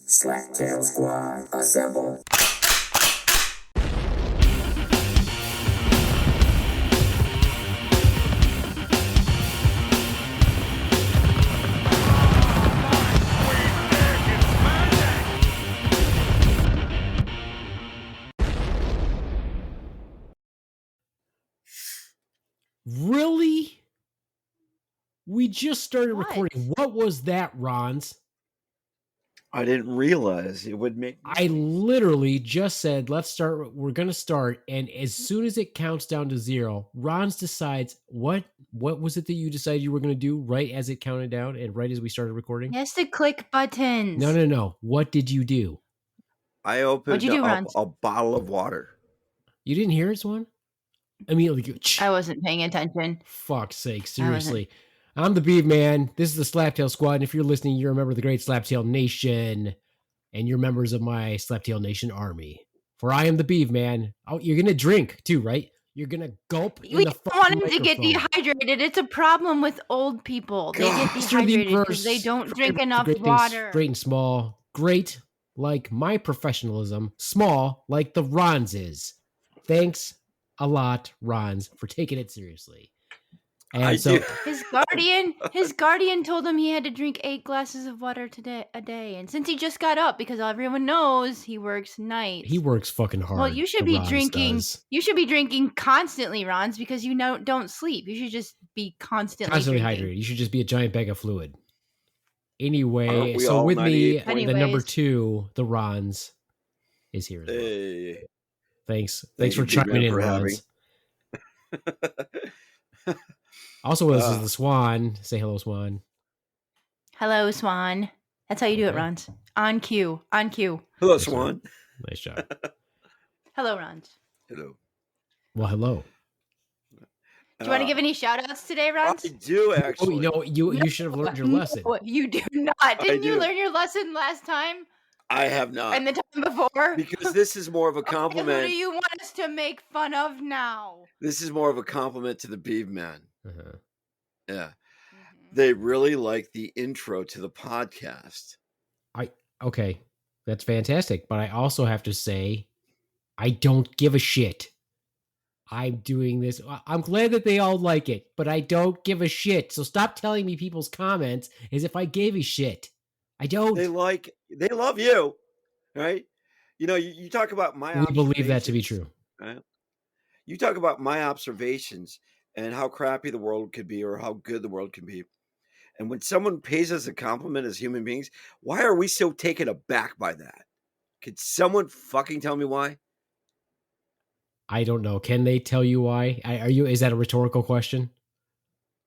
Slaptail Squad, assemble. Really? We just started recording. What was that, Ron's? I didn't realize it would make. I literally just said, let's start. We're going to start. And as soon as it counts down to 0, Ron's decides what was it that you decided you were going to do right as it counted down and right as we started recording? He has to click buttons. No. What did you do? I opened What'd you do, Ron? a bottle of water. You didn't hear it, Swan? Immediately. I wasn't paying attention. Fuck's sake, seriously. I'm the Beaveman. This is the Slaptail Squad. And if you're listening, you're a member of the great Slaptail Nation. And you're members of my Slaptail Nation army. For I am the Beaveman. Oh, you're going to drink too, right? You're going to gulp in We the don't want him microphone. to get dehydrated. It's a problem with old people. They get dehydrated because they don't drink enough water. Great and small. Great like my professionalism. Small like the Ron's is. Thanks a lot, Ron's, for taking it seriously. And so his guardian told him he had to drink 8 glasses of water a day. And since he just got up, because everyone knows he works nights. He works fucking hard. Well, you should be drinking. You should be drinking constantly, Ron's, because you don't sleep. You should just be constantly hydrated. You should just be a giant bag of fluid. Anyway, so with me, the number 2, the Ron's, is here as well. Hey. Thanks for chiming in, Ron's. Also with us is the Swan. Say hello, Swan. Hello, Swan. That's how you do it, Ron's. On cue. Hello, Swan. Nice job. Hello, Ron's. Hello. Well, hello. Do you want to give any shout-outs today, Ron? I do, actually. Oh, you should have learned your lesson. No, you do not. Didn't you learn your lesson last time? I have not. And the time before? Because this is more of a compliment. Who do you want us to make fun of now? This is more of a compliment to the Beaveman. Uh-huh. Yeah. Mm-hmm. They really like the intro to the podcast. Okay, that's fantastic. But I also have to say, I don't give a shit. I'm doing this. I'm glad that they all like it, but I don't give a shit. So stop telling me people's comments as if I gave a shit. I don't. They love you, right? You know, you talk about my observations. We believe that to be true. Right? You talk about my observations and how crappy the world could be or how good the world can be. And when someone pays us a compliment as human beings, why are we so taken aback by that? Could someone fucking tell me why? I don't know. Can they tell you why? Is that a rhetorical question?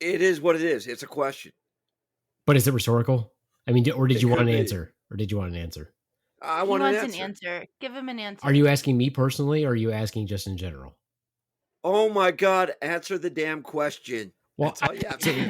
It is what it is. It's a question. But is it rhetorical? I mean, or did you want an answer? I want an answer. Give him an answer. Are you asking me personally, or are you asking just in general? Oh my God! Answer the damn question. Well,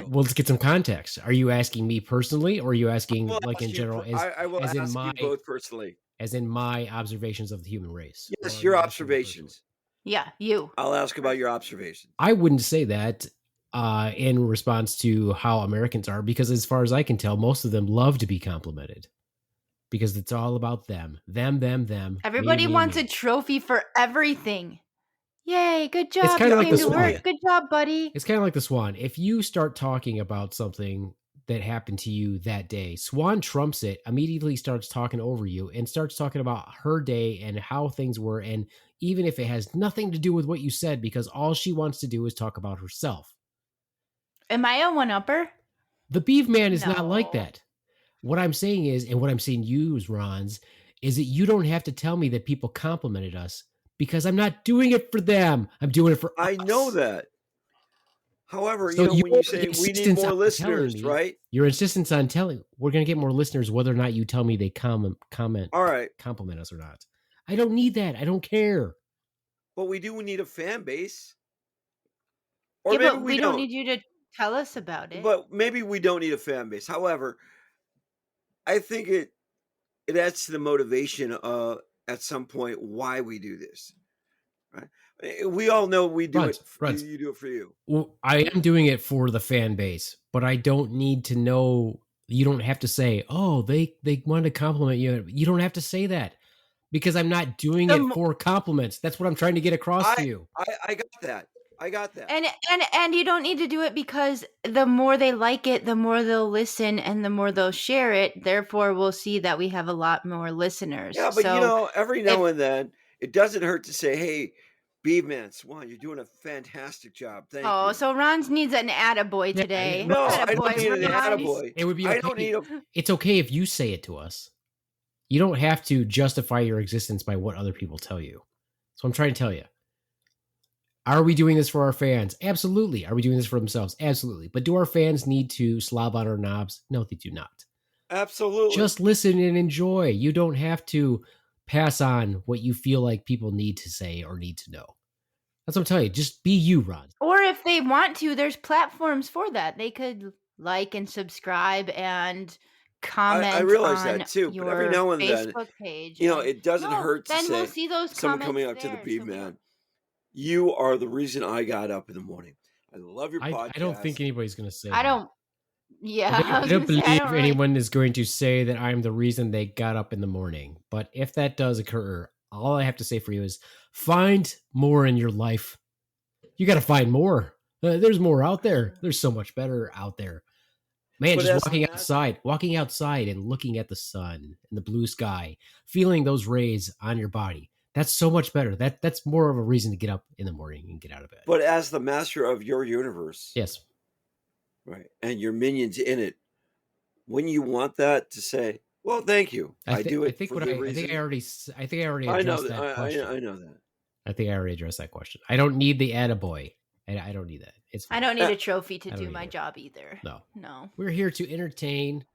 let's get some context. Are you asking me personally, or are you asking in general? I will ask you both personally. As in my observations of the human race. Yes, your observations. Yeah, you. I'll ask about your observations. I wouldn't say that in response to how Americans are, because as far as I can tell, most of them love to be complimented. Because it's all about them. Them. Everybody wants a trophy for everything. Yay, good job. It's kind of like the Swan. Good job, buddy. It's kind of like the Swan. If you start talking about something that happened to you that day, Swan trumps it, immediately starts talking over you and starts talking about her day and how things were. And even if it has nothing to do with what you said, because all she wants to do is talk about herself. Am I a one-upper? The Beaveman is not like that. What I'm saying is, and what I'm saying use, Ron's, is that you don't have to tell me that people complimented us. Because I'm not doing it for them. I'm doing it for us. I know that. However, when you say we need more listeners, right? Your insistence on telling, we're going to get more listeners whether or not you tell me they comment, all right, compliment us or not. I don't need that. I don't care. But we do need a fan base. Or maybe but we don't need you to tell us about it. But maybe we don't need a fan base. However, I think it adds to the motivation at some point why we do this, right? We all know we do it. You do it for you. Well, I am doing it for the fan base, but I don't need to know You don't have to say, "Oh, they want to compliment you." You don't have to say that because I'm not doing it for compliments. That's what I'm trying to get across to you. I got that. I got that. And you don't need to do it because the more they like it, the more they'll listen and the more they'll share it. Therefore, we'll see that we have a lot more listeners. Yeah, but So every now and then it doesn't hurt to say, "Hey, Beaveman, Swan, you're doing a fantastic job. Thank you." so Ron needs an attaboy Yeah, today. No, I don't Attaboy, need an Ron. attaboy. It would be I okay. don't need a. It's okay if you say it to us. You don't have to justify your existence by what other people tell you. So I'm trying to tell you. Are we doing this for our fans? Absolutely. Are we doing this for themselves? Absolutely. But do our fans need to slob on our knobs? No, they do not. Absolutely. Just listen and enjoy. You don't have to pass on what you feel like people need to say or need to know. That's what I'm telling you. Just be you, Ron. Or if they want to, there's platforms for that. They could like and subscribe and comment I realize on that too, your but every now and then, Facebook page. it doesn't hurt to then say, we'll see those someone comments coming up to the there, so we Beaveman, don't- you are the reason I got up in the morning. I love your I podcast. don't think anybody's going to say I that. don't. Yeah, I don't believe really- anyone is going to say that I'm the reason they got up in the morning. But if that does occur, all I have to say for you is find more in your life. You got to find more. There's more out there. There's so much better out there. Man, But just as walking outside and looking at the sun and the blue sky, feeling those rays on your body. That's so much better. That's more of a reason to get up in the morning and get out of bed. But as the master of your universe, Yes. right, and your minions in it, when you want that to say, well, thank you. I do it for good reason. I think I already I know addressed that. that question. I know that. I think I already addressed that question. I don't need the attaboy. I don't need that. It's fine. I don't need a trophy to I don't do my either. job either. No. We're here to entertain.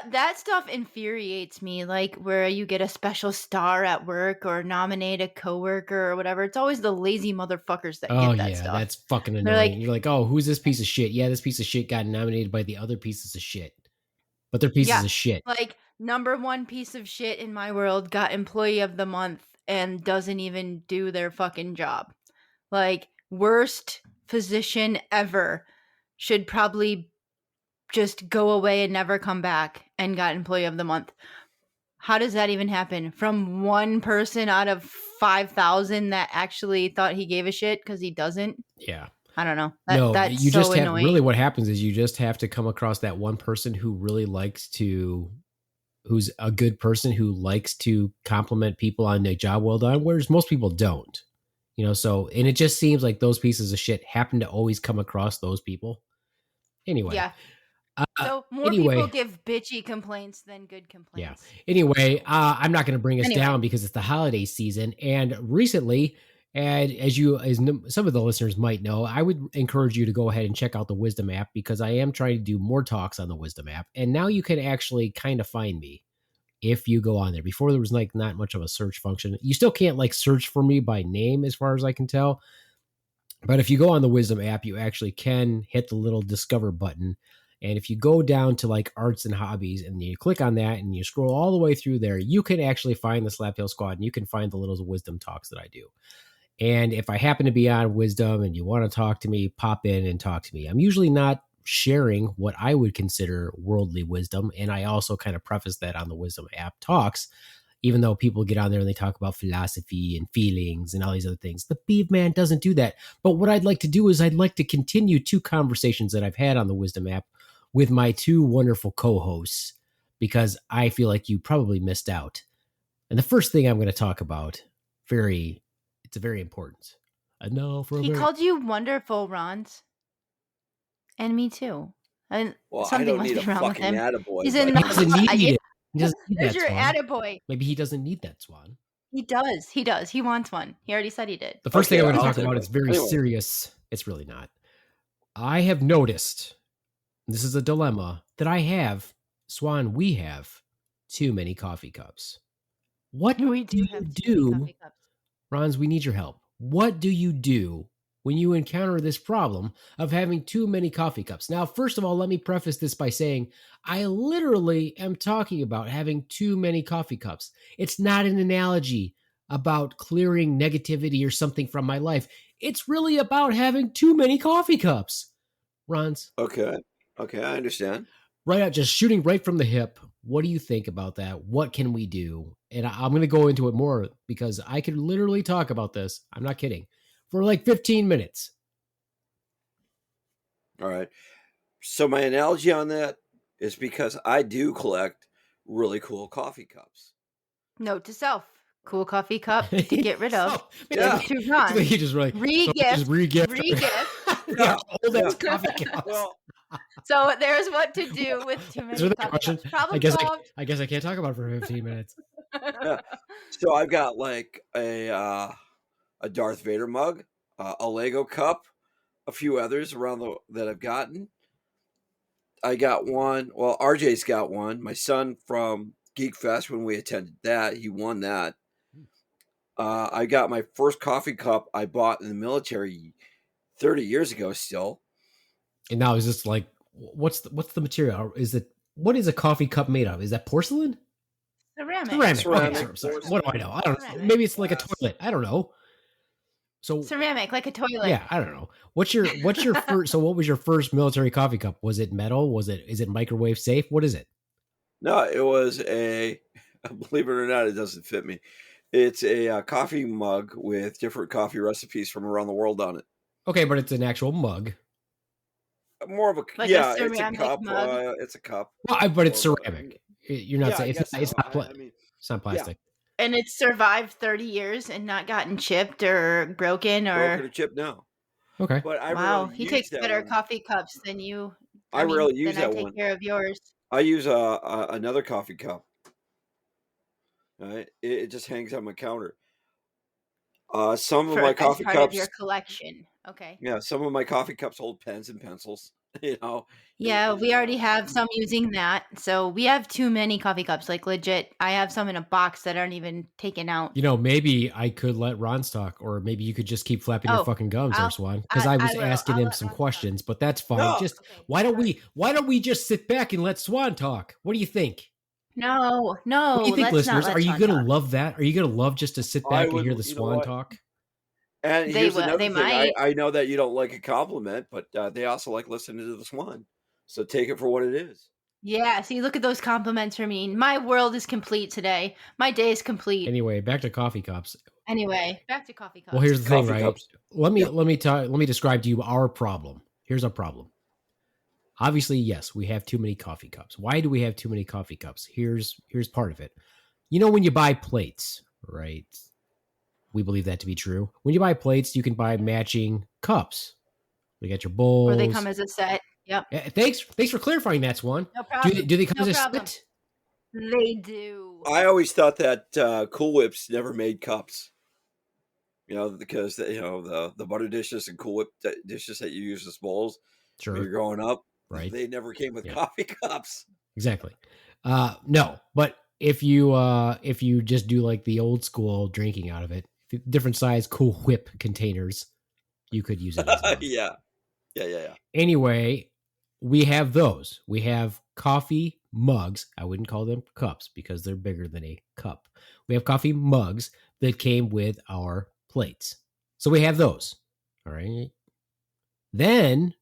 That stuff infuriates me. Like where you get a special star at work or nominate a coworker or whatever. It's always the lazy motherfuckers that get that stuff. That's fucking annoying. They're like- You're like, oh, who's this piece of shit? Yeah, this piece of shit got nominated by the other pieces of shit. But they're pieces of shit. Like number one piece of shit in my world got employee of the month and doesn't even do their fucking job. Like worst physician ever should probably just go away and never come back and got employee of the month. How does that even happen? From one person out of 5,000 that actually thought he gave a shit because he doesn't? Yeah. I don't know. That's you so just have annoying. Really what happens is you just have to come across that one person who really who's a good person who likes to compliment people on their job well done, whereas most people don't. So, and it just seems like those pieces of shit happen to always come across those people. Anyway. Yeah. So more people give bitchy complaints than good complaints. Yeah. Anyway, I'm not going to bring us down because it's the holiday season. And recently, and as some of the listeners might know, I would encourage you to go ahead and check out the Wisdom app because I am trying to do more talks on the Wisdom app. And now you can actually kind of find me if you go on there. Before there was like not much of a search function. You still can't like search for me by name as far as I can tell. But if you go on the Wisdom app, you actually can hit the little discover button. And if you go down to like arts and hobbies and you click on that and you scroll all the way through there, you can actually find the Slaptail Squad and you can find the little Wisdom talks that I do. And if I happen to be on Wisdom and you want to talk to me, pop in and talk to me. I'm usually not sharing what I would consider worldly wisdom. And I also kind of preface that on the Wisdom app talks, even though people get on there and they talk about philosophy and feelings and all these other things. The Beaveman doesn't do that. But what I'd like to do is I'd like to continue two conversations that I've had on the Wisdom app with my two wonderful co-hosts, because I feel like you probably missed out. And the first thing I'm going to talk about, it's very important. He called you wonderful, Rons. And me too. And I don't need a fucking attaboy. He's he doesn't need it. He doesn't need There's that, your Swan. attaboy. Maybe he doesn't need that, Swan. He does. He wants one. He already said he did. The first thing I'm going to talk about is very serious. It's really not. I have noticed, this is a dilemma, that I have, Swan, we have too many coffee cups. What do you do? Rons, we need your help. What do you do when you encounter this problem of having too many coffee cups? Now, first of all, let me preface this by saying I literally am talking about having too many coffee cups. It's not an analogy about clearing negativity or something from my life. It's really about having too many coffee cups. Rons. Okay, I understand. right out, just shooting right from the hip. What do you think about that? What can we do? And I'm going to go into it more because I could literally talk about this. I'm not kidding, for like 15 minutes. All right. So my analogy on that is because I do collect really cool coffee cups. Note to self: cool coffee cup to get rid of. So, Yeah. Give to Ron. You just really Re-gift. re-gift. Re-gift. Yeah. Old ass Yeah. coffee cups. Well, So there's what to do with too many Answer the coffee question. cups. Problem I guess solved. I guess I can't talk about it for 15 minutes. yeah. So I've got like a Darth Vader mug, a Lego cup, a few others around that I've gotten. I got one. Well, RJ's got one. My son from Geek Fest, when we attended that, he won that. I got my first coffee cup I bought in the military 30 years ago still. And now is this like what's the material? What is a coffee cup made of? Is that porcelain? Ceramic. Ceramic. Okay, sorry. What do I know? I don't know. Maybe it's like a toilet. I don't know. So Ceramic, like a toilet. yeah, I don't know. What's your first? So what was your first military coffee cup? Was it metal? Is it microwave safe? What is it? No, it was believe it or not, it doesn't fit me. It's a coffee mug with different coffee recipes from around the world on it. Okay, but it's an actual mug. More of a Like yeah, a it's a ceramic cup. mug? It's a cup. Well, but it's Or- ceramic. You're not Yeah, saying I guess it's so. not I mean, it's not plastic. And it's survived 30 years and not gotten chipped or broken broken or or chip now. Okay. But I wow, rarely he use takes that better one. coffee cups than you. I rarely use then I that take one. care of yours. I use another coffee cup. Right, it just hangs on my counter. Some of my As coffee part of your cups, collection. Okay. yeah, some of my coffee cups hold pens and pencils. You know, Yeah, we already have some using that. So we have too many coffee cups. Like legit, I have some in a box that aren't even taken out. Maybe I could let Ron talk, or maybe you could just keep flapping your Oh, fucking gums there, I'll- Swan. Because I was will. asking I'll him let some Ron talk. questions, but that's fine. No. Just Okay, why don't sorry. we just sit back and let Swan talk? What do you think? No, What do you think, let's not listeners? let Are you Swan gonna talk. love that? Are you gonna love just to sit I back and hear would. the You know Swan what? talk? And They here's will. another They thing. might. I know that you don't like a compliment, but they also like listening to the Swan. So take it for what it is. Yeah, see, look at those compliments for me. My world is complete today. My day is complete. Anyway, back to coffee cups. Anyway, back to coffee cups. Well, here's the thing, Coffee right? cups. Let me Yeah. let me describe to you our problem. Here's our problem. Obviously, yes, we have too many coffee cups. Why do we have too many coffee cups? Here's part of it. When you buy plates, right? We believe that to be true. When you buy plates, you can buy matching cups. You got your bowls. Or they come as a set. Yep. Thanks for clarifying that, Swan. No problem. Do they come No as a problem. set? They do. I always thought that Cool Whips never made cups. Because the butter dishes and Cool Whip dishes that you use as bowls when you're Sure. growing up, Right. They never came with Yeah. coffee cups. Exactly. No, but if you just do like the old school drinking out of it, different size Cool Whip containers, you could use it as well. Yeah. Anyway, we have those. We have coffee mugs. I wouldn't call them cups because they're bigger than a cup. We have coffee mugs that came with our plates. So we have those. All right. Then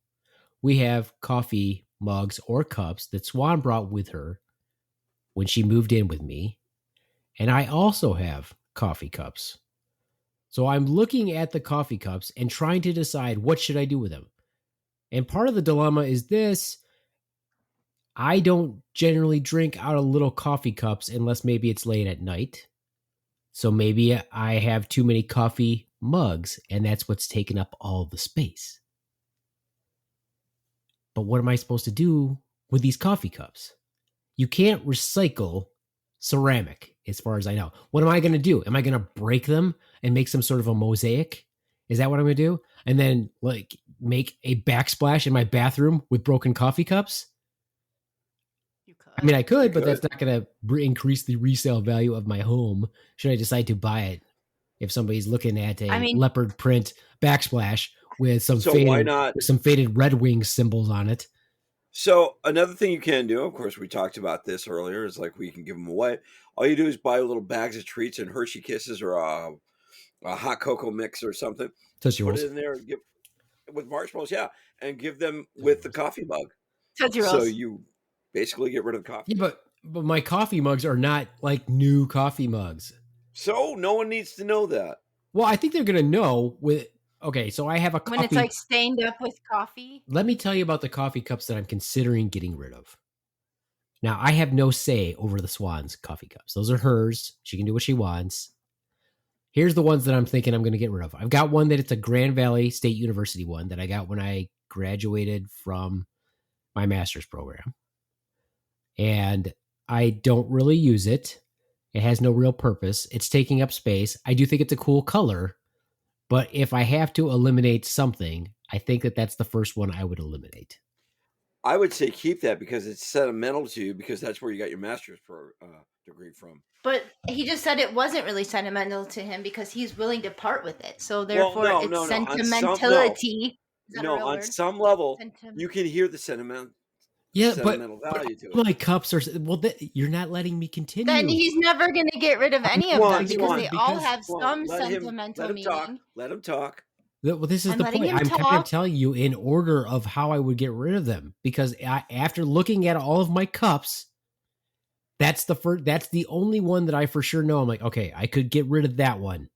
we have coffee mugs or cups that Swan brought with her when she moved in with me. And I also have coffee cups. So I'm looking at the coffee cups and trying to decide what should I do with them. And part of the dilemma is this. I don't generally drink out of little coffee cups unless maybe it's late at night. So maybe I have too many coffee mugs and that's what's taking up all the space. But what am I supposed to do with these coffee cups? You can't recycle ceramic, as far as I know. What am I going to do? Am I going to break them and make some sort of a mosaic? Is that what I'm going to do? And then like make a backsplash in my bathroom with broken coffee cups? You could. I mean, I could, but could. that's not going to increase the resale value of my home. Should I decide to buy it? If somebody's looking at a leopard print backsplash with some why not? with some faded Red Wings symbols on it. So another thing you can do, of course, we talked about this earlier, is like we can give them away. All you do is buy little bags of treats and Hershey Kisses or a hot cocoa mix or something. Tootsie Put Rolls. it in there and with marshmallows, yeah, and give them with the coffee mug. Tootsie Rolls. So you Basically, get rid of the coffee. Yeah, but my coffee mugs are not like new coffee mugs. So no one needs to know that. Well, I think they're gonna know with. Okay, so I have a coffee. When it's like stained up with coffee. Let me tell you about the coffee cups that I'm considering getting rid of. Now, I have no say over the Swan's coffee cups. Those are hers. She can do what she wants. Here's the ones that I'm thinking I'm going to get rid of. I've got one that it's a Grand Valley State University one that I got when I graduated from my master's program. And I don't really use it. It has no real purpose. It's taking up space. I do think it's a cool color. But if I have to eliminate something, I think that that's the first one I would eliminate. I would say keep that because it's sentimental to you because that's where you got your master's degree from. But he just said it wasn't really sentimental to him because he's willing to part with it. So therefore, it's sentimentality. On some level, you can hear the sentimental value to it. My cups are you're not letting me continue. Then he's never going to get rid of any of them because they all have some sentimental meaning. Let him talk. Well, this is the point. I'm kind of telling you in order of how I would get rid of them because after looking at all of my cups, that's the only one that I for sure know. I'm like, okay, I could get rid of that one.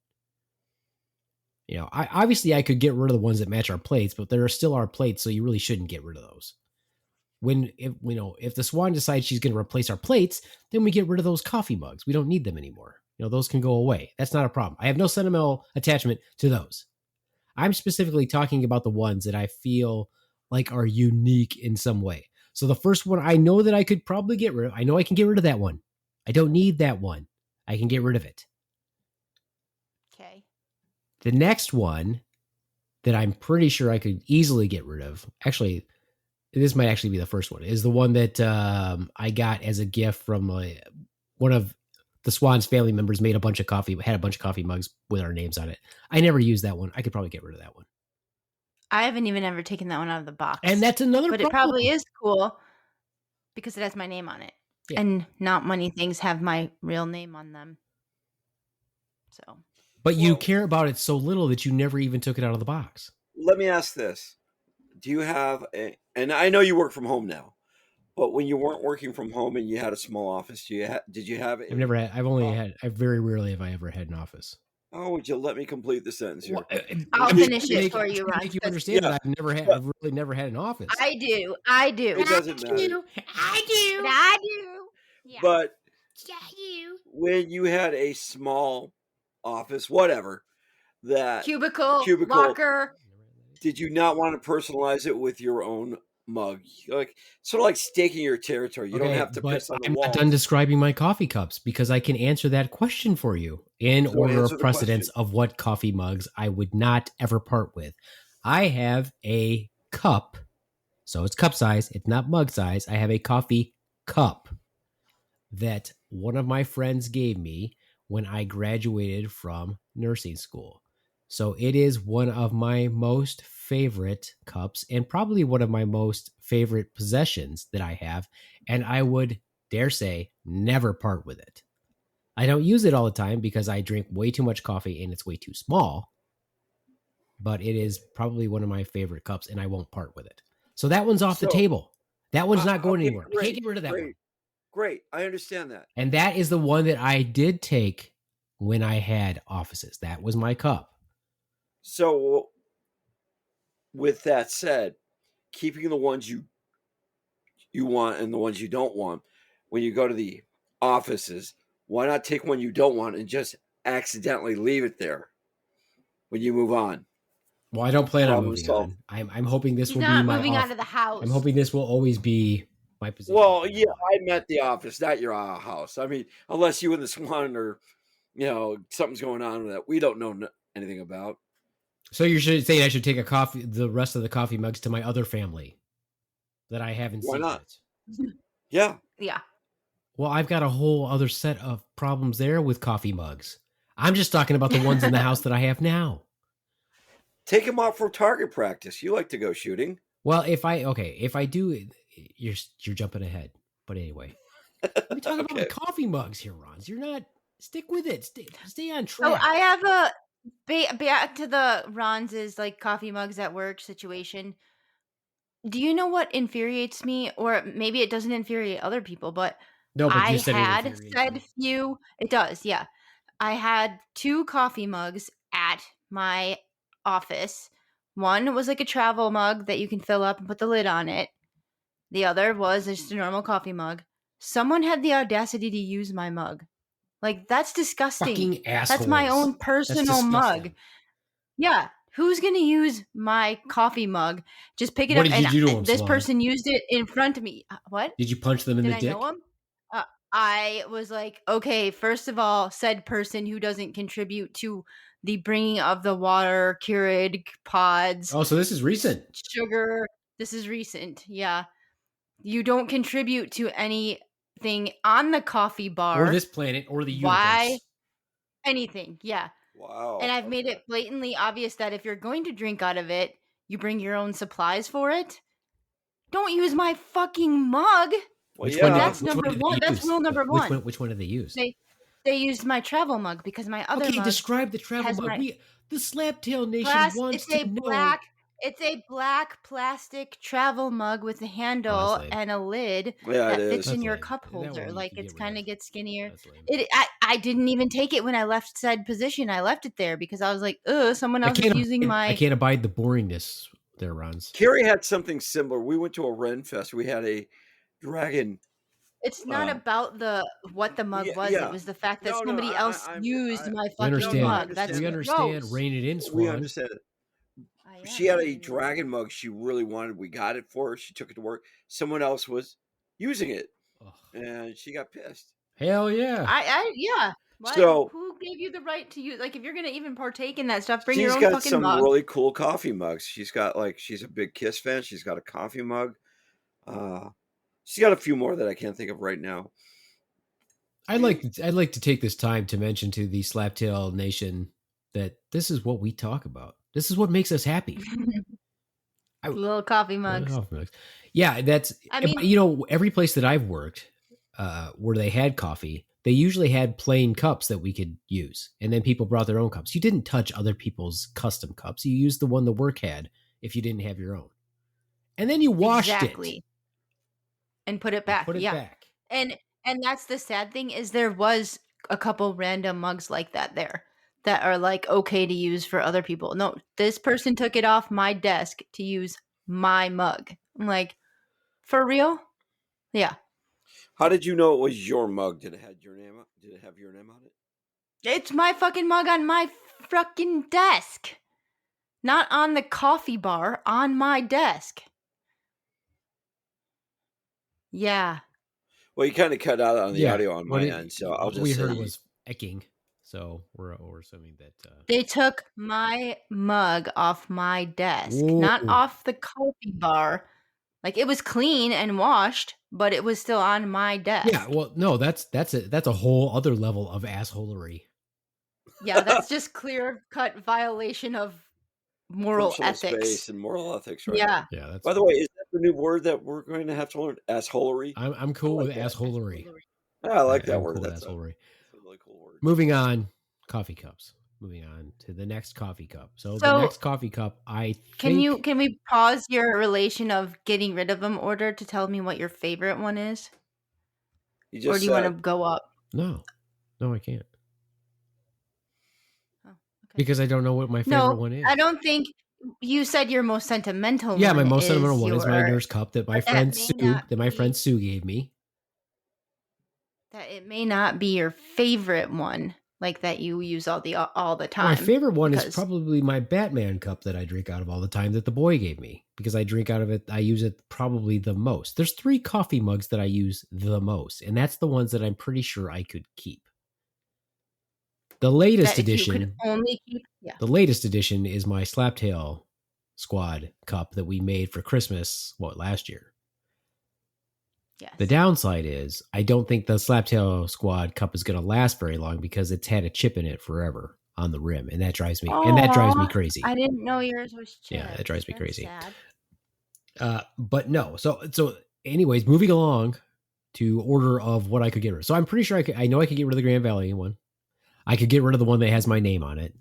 You know, obviously I could get rid of the ones that match our plates, but there are still our plates, so you really shouldn't get rid of those. If the Swan decides she's going to replace our plates, then we get rid of those coffee mugs. We don't need them anymore. You know, those can go away. That's not a problem. I have no sentimental attachment to those. I'm specifically talking about the ones that I feel like are unique in some way. So the first one I know that I could probably get rid of. I know I can get rid of that one. I don't need that one. I can get rid of it. Okay. The next one that I'm pretty sure I could easily get rid of, actually, this might actually be the first one, is the one that I got as a gift from one of the Swan's family members had a bunch of coffee mugs with our names on it. I never used that one. I could probably get rid of that one. I haven't even ever taken that one out of the box. And that's another problem. But it probably is cool because it has my name on it. Yeah. And not many things have my real name on them. So. But you care about it so little that you never even took it out of the box. Let me ask this. Do you have and I know you work from home now, but when you weren't working from home and you had a small office, did you have it? I very rarely have I ever had an office. Oh, would you let me complete the sentence here? Well, I'll finish it for you, Ron. Make you understand that I've really never had an office. I do. It doesn't matter. I do. Yeah. But when you had a small office, whatever, that cubicle, locker, did you not want to personalize it with your own mug? Like sort of like staking your territory. You don't have to piss on the wall. I'm not done describing my coffee cups because I can answer that question for you in order of precedence of what coffee mugs I would not ever part with. I have a cup, so it's cup size. It's not mug size. I have a coffee cup that one of my friends gave me when I graduated from nursing school. So it is one of my most favorite cups and probably one of my most favorite possessions that I have. And I would dare say never part with it. I don't use it all the time because I drink way too much coffee and it's way too small. But it is probably one of my favorite cups and I won't part with it. So that one's off the table. That one's not going anywhere. I can't get rid of that one. Great. I understand that. And that is the one that I did take when I had offices. That was my cup. So with that said, keeping the ones you want and the ones you don't want, when you go to the offices, why not take one you don't want and just accidentally leave it there when you move on? Well, I don't plan on moving on. I'm hoping this will be my moving out of the house. I'm hoping this will always be my position. Well, yeah, I meant the office, not your house. I mean, unless you and the Swan or, something's going on that we don't know anything about. So you're saying I should take the rest of the coffee mugs to my other family that I haven't seen. Why not? Yeah. Yeah. Well, I've got a whole other set of problems there with coffee mugs. I'm just talking about the ones in the house that I have now. Take them out for target practice. You like to go shooting. Well, if I do, you're jumping ahead. But anyway, we're talking about the coffee mugs here, Ron. You're not. Stick with it. Stay on track. So I have a back to the Ron's like coffee mugs at work situation. Do you know what infuriates me? Or maybe it doesn't infuriate other people, but No, but I you said it had infuriates said you. few. It does, yeah. I had 2 coffee mugs at my office. One was like a travel mug that you can fill up and put the lid on it. The other was just a normal coffee mug. Someone had the audacity to use my mug. Like, that's disgusting. Fucking assholes. That's my own That's personal disgusting. mug. Yeah. Who's going to use my coffee mug? Just pick it What up. did you do to 'em, This Swan? person used it in front of me. What? Did you punch them in Did the I dick? know him? I was like, okay, first of all, said person who doesn't contribute to the bringing of the water, Keurig pods, Oh, so this is recent. sugar. This is recent. Yeah. You don't contribute to anything on the coffee bar. Or this planet, or the universe. Why? Anything. Yeah. Wow. And I've made okay. it blatantly obvious that if you're going to drink out of it, you bring your own supplies for it. Don't use my fucking mug. Well, Which yeah. one? That's Which number one did one. they That's use? rule number one. Which one did they use? They used my travel mug because my other Okay, mug describe the travel has mug. my The Slaptail Nation wants to know. It's a black plastic travel mug with a handle that's lame. and a lid Yeah, it that fits is. in That's your lame. cup That holder. one you Like, can it's get rid kind of of. gets skinnier. That's lame. I didn't even take it when I left said position. I left it there because I was like, someone else is using my. I can't abide the boringness there, Rons. Carrie had something similar. We went to a Ren Fest. We had a dragon. It's not about what the mug was. yeah. It was the fact that No, somebody else used my We fucking understand. mug. That's We understand. gross. Rein it in, Swan. We understand it. She had a dragon mug she really wanted. We got it for her. She took it to work. Someone else was using it, and she got pissed. Hell yeah! Yeah. What? So who gave you the right to use? Like, if you're gonna even partake in that stuff, bring she's your own got fucking some mug. really cool coffee mugs. She's got she's a big Kiss fan. She's got a coffee mug. She's got a few more that I can't think of right now. I'd like to take this time to mention to the Slaptail Nation that this is what we talk about. This is what makes us happy. Little coffee mugs. Yeah, that's. I mean, every place that I've worked where they had coffee, they usually had plain cups that we could use, and then people brought their own cups. You didn't touch other people's custom cups. You used the one the work had if you didn't have your own, and then you washed it and put it back. Back. And that's the sad thing is there was a couple random mugs like that there that are like okay to use for other people. No, this person took it off my desk to use my mug. I'm like, for real? Yeah. How did you know it was your mug? Did it have your name on it? It's my fucking mug on my fucking desk. Not on the coffee bar, on my desk. Yeah. Well, you kind of cut out on the audio on my end, so I'll just say... We heard was ecking, so we're assuming that... They took my mug off my desk, not off the coffee bar. Like, it was clean and washed, but it was still on my desk. Yeah, well, no, that's a whole other level of assholery. Yeah, that's just clear-cut violation of moral ethics. Space and moral ethics, right? Yeah. That's By the way, is that the new word that we're going to have to learn? Assholery? I'm cool with assholery. Yeah, I like that word. Cool That's assholery. a really cool word. Moving on, coffee cups. Moving on to the next coffee cup. So the next coffee cup, I think... Can we pause your relation of getting rid of them order to tell me what your favorite one is? Or do you want to go up? No, I can't. Oh, okay. Because I don't know what my favorite one is. I don't think you said your most sentimental. Yeah, my most sentimental one is my nurse cup that my friend Sue gave me. That it may not be your favorite one, like that you use all the time. My favorite one is probably my Batman cup that I drink out of all the time that the boy gave me, because I drink out of it. I use it probably the most. There's 3 coffee mugs that I use the most, and that's the ones that I'm pretty sure I could keep. The latest edition, you could only keep, the latest edition is my Slaptail Squad cup that we made for Christmas, last year. Yes. The downside is I don't think the Slaptail Squad cup is going to last very long because it's had a chip in it forever on the rim, and that drives me crazy. I didn't know yours was chipped. Yeah, that drives me crazy. Sad. But no. So anyways, moving along to order of what I could get rid of. So I'm pretty sure I know I could get rid of the Grand Valley one. I could get rid of the one that has my name on it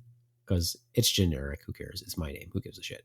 because it's generic. Who cares? It's my name. Who gives a shit?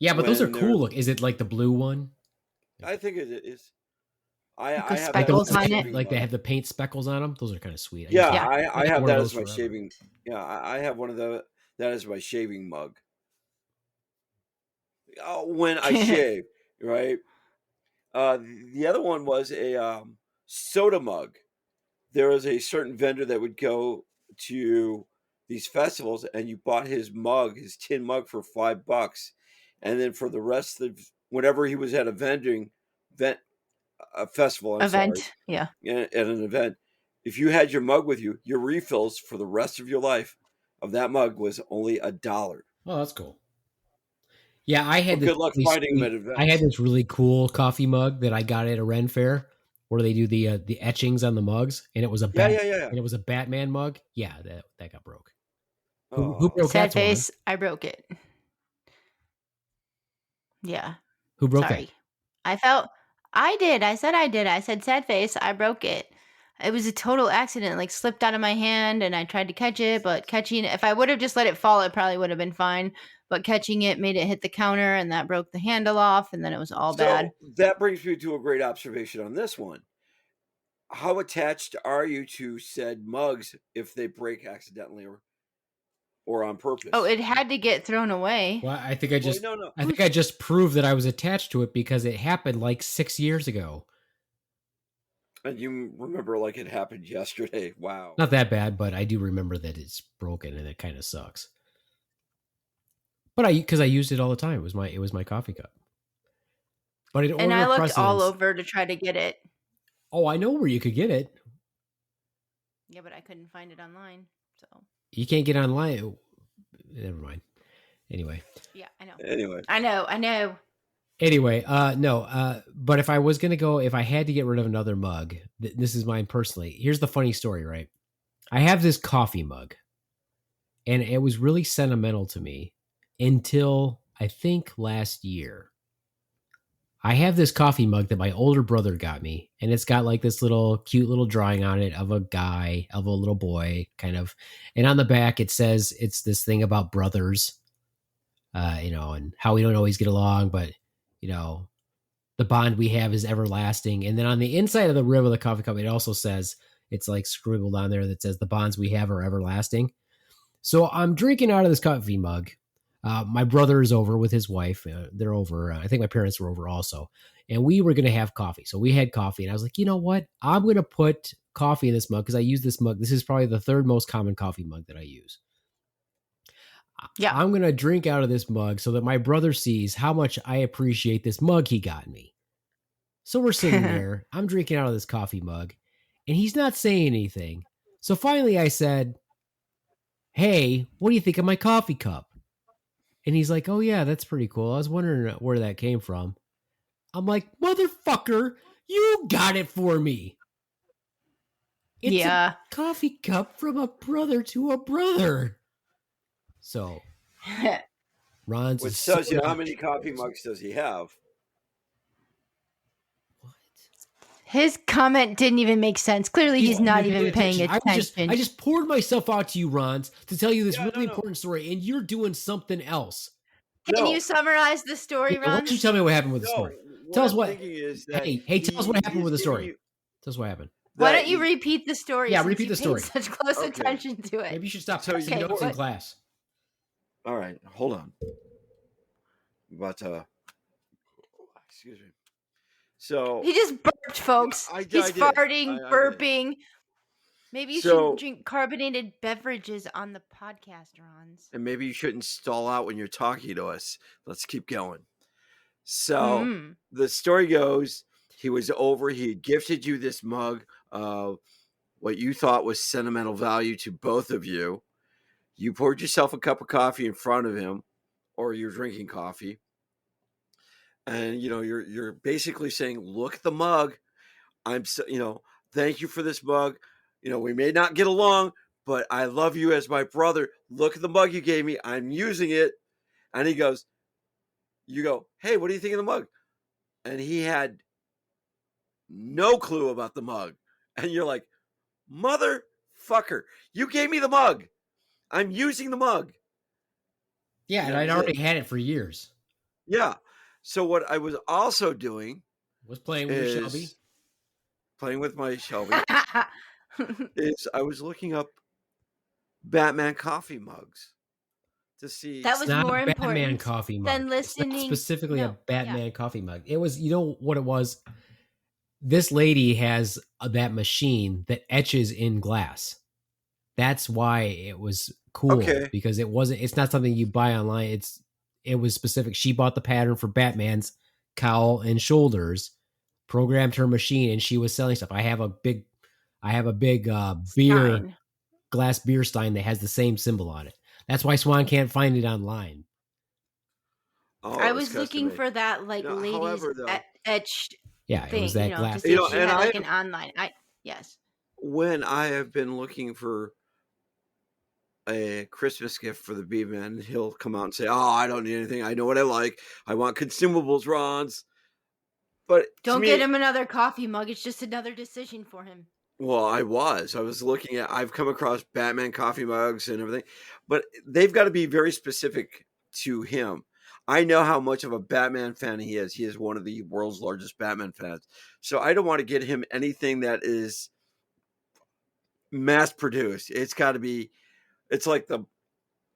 Yeah, but those are when they're. cool. Look, is it like the blue one? I think it is. With the I have Like that the as ones speckles my that on have, it. shaving like they mug. have the paint speckles on them. Those are kind of sweet. Yeah, Yeah. I had have one of that those as my forever. shaving. Yeah, I have one of that as my shaving mug. When I shave, right? The other one was a soda mug. There was a certain vendor that would go to these festivals, and you bought his mug, his tin mug, for $5, and then for the rest of whenever he was at a a festival, I'm sorry, Event. Yeah. at an event, if you had your mug with you, your refills for the rest of your life of that mug was only $1. Oh, that's cool. Yeah, I had But this good luck really finding them sweet. at I had events. this really cool coffee mug that I got at a Ren fair, where they do the etchings on the mugs, and it was a Yeah, yeah, yeah. and it was a Batman mug. Yeah, that got broke. Who Oh, broke that Sad one? face. I broke it. Yeah. Who broke that? Sorry. I did. I said I did. I said sad face. I broke it. It was a total accident. Like slipped out of my hand and I tried to catch it, but catching it, if I would have just let it fall, it probably would have been fine. But catching it made it hit the counter and that broke the handle off and then it was all bad. so that brings me to a great observation on this one. How attached are you to said mugs if they break accidentally or on purpose? Oh, it had to get thrown away. Well, I think I just no. I think I just proved that I was attached to it because it happened like 6 years ago. And you remember like it happened yesterday. Wow. Not that bad, but I do remember that it's broken and it kind of sucks. But because I used it all the time. It was my coffee cup. But in And order I of looked all precedence, over to try to get it. oh, I know where you could get it. Yeah, but I couldn't find it online. So You can't get online. Never mind. Anyway. yeah, I know. Anyway. I know. Anyway, no, but if I had to get rid of another mug, this is mine personally. Here's the funny story, right? I have this coffee mug, and it was really sentimental to me until I think last year. I have this coffee mug that my older brother got me, and it's got like this little cute little drawing on it of a little boy, kind of, and on the back it says it's this thing about brothers, and how we don't always get along, but you know, the bond we have is everlasting. And then on the inside of the rim of the coffee cup, it also says, it's like scribbled on there that says the bonds we have are everlasting. So I'm drinking out of this coffee mug. My brother is over with his wife. They're over. I think my parents were over also. And we were going to have coffee. So we had coffee. And I was like, you know what? I'm going to put coffee in this mug because I use this mug. This is probably the third most common coffee mug that I use. Yeah. I'm going to drink out of this mug so that my brother sees how much I appreciate this mug he got me. So we're sitting there. I'm drinking out of this coffee mug, and he's not saying anything. So finally I said, hey, what do you think of my coffee cup? And he's like, oh, yeah, that's pretty cool. I was wondering where that came from. I'm like, motherfucker, you got it for me. It's a coffee cup from a brother to a brother. So, Ron's Which is tells so you how not- many coffee mugs does he have? What? His comment didn't even make sense. Clearly, he's not even paying attention. I just poured myself out to you, Rons, to tell you this Yeah, really no. important story, and you're doing something else. Can No. you summarize the story, Yeah, why Ron? don't you tell me what happened with the No, story? what Tell us I'm what. thinking is that Hey, tell us what happened with the he's story. giving Tell us what happened. Why that don't you he- repeat the story? Yeah, since repeat you the story. paid such close Okay. attention to it. Maybe you should stop So passing you- notes in what- class. All right, hold on. But excuse me. So He just burped, folks. I He's did. farting, I did. burping. Maybe you So- shouldn't drink carbonated beverages on the podcast, Rons. and maybe you shouldn't stall out when you're talking to us. Let's keep going. So Mm. the story goes, he was over. He had gifted you this mug of what you thought was sentimental value to both of you. You poured yourself a cup of coffee in front of him, or you're drinking coffee, and you're basically saying, "Look at the mug. I'm so, thank you for this mug. We may not get along, but I love you as my brother. Look at the mug you gave me. I'm using it." And you go, "Hey, what do you think of the mug?" And he had no clue about the mug. And you're like, "Motherfucker, you gave me the mug. I'm using the mug." Yeah, and That I'd was already had it for years. Yeah. So what I was also doing Was playing with your Shelby. is playing with my Shelby. Is I was looking up Batman coffee mugs to see. That It's was not a more Batman important coffee mug. than It's not listening. specifically a No, Batman coffee mug. It was, you know what it was? This lady has that machine that etches in glass. That's why it was cool, Okay. because it's not something you buy online. It was specific. She bought the pattern for Batman's cowl and shoulders, programmed her machine, and she was selling stuff. I have a big beer Stein. glass beer stein that has the same symbol on it. That's why Swan can't find it online. Oh, I it was was custom looking made. for that like You know, ladies however, though, etched Yeah, it was thing, that to glass. see if she and had I like an online. Yes. when I have been looking for a Christmas gift for the Beaveman, he'll come out and say, "Oh, I don't need anything. I know what I like. I want consumables, Ron's." But to Don't get me, him another coffee mug. It's just another decision for him. well, I was looking at. I've come across Batman coffee mugs and everything, but they've got to be very specific to him. I know how much of a Batman fan he is. He is one of the world's largest Batman fans. So I don't want to get him anything that is mass produced. It's got to be. It's like the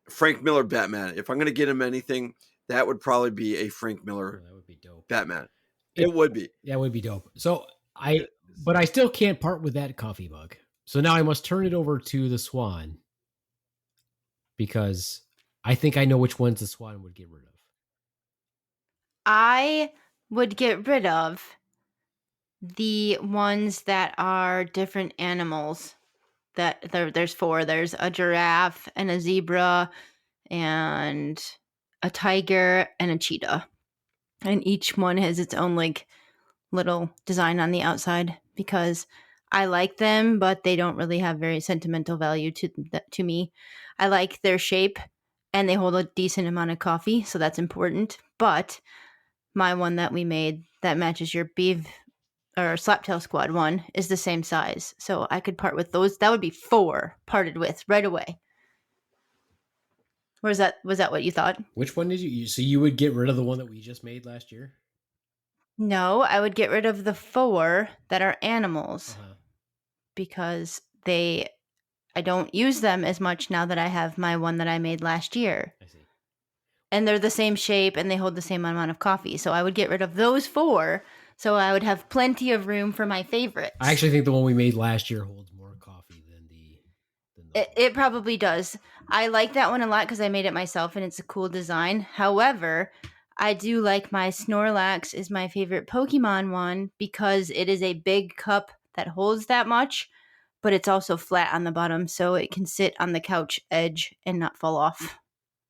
Frank Miller Batman. If I'm going to get him anything, that would probably be a Frank Miller That would be dope. Batman. It would be. That would be dope. But I still can't part with that coffee mug. So now I must turn it over to the Swan, because I think I know which ones the Swan would get rid of. I would get rid of the ones that are different animals. There's 4. There's a giraffe and a zebra and a tiger and a cheetah. And each one has its own like little design on the outside, because I like them, but they don't really have very sentimental value to me. I like their shape, and they hold a decent amount of coffee, so that's important. But my one that we made that matches your Slaptail Squad one is the same size, so I could part with those. That would be 4 parted with right away. Or was that what you thought? Which one did you? So you would get rid of the one that we just made last year? No, I would get rid of the 4 that are animals, Uh-huh. because I don't use them as much now that I have my one that I made last year. I see. And they're the same shape and they hold the same amount of coffee. So I would get rid of those 4, so I would have plenty of room for my favorites. I actually think the one we made last year holds more coffee than It probably does. I like that one a lot because I made it myself and it's a cool design. However, I do like my Snorlax is my favorite Pokemon one, because it is a big cup that holds that much, but it's also flat on the bottom, so it can sit on the couch edge and not fall off.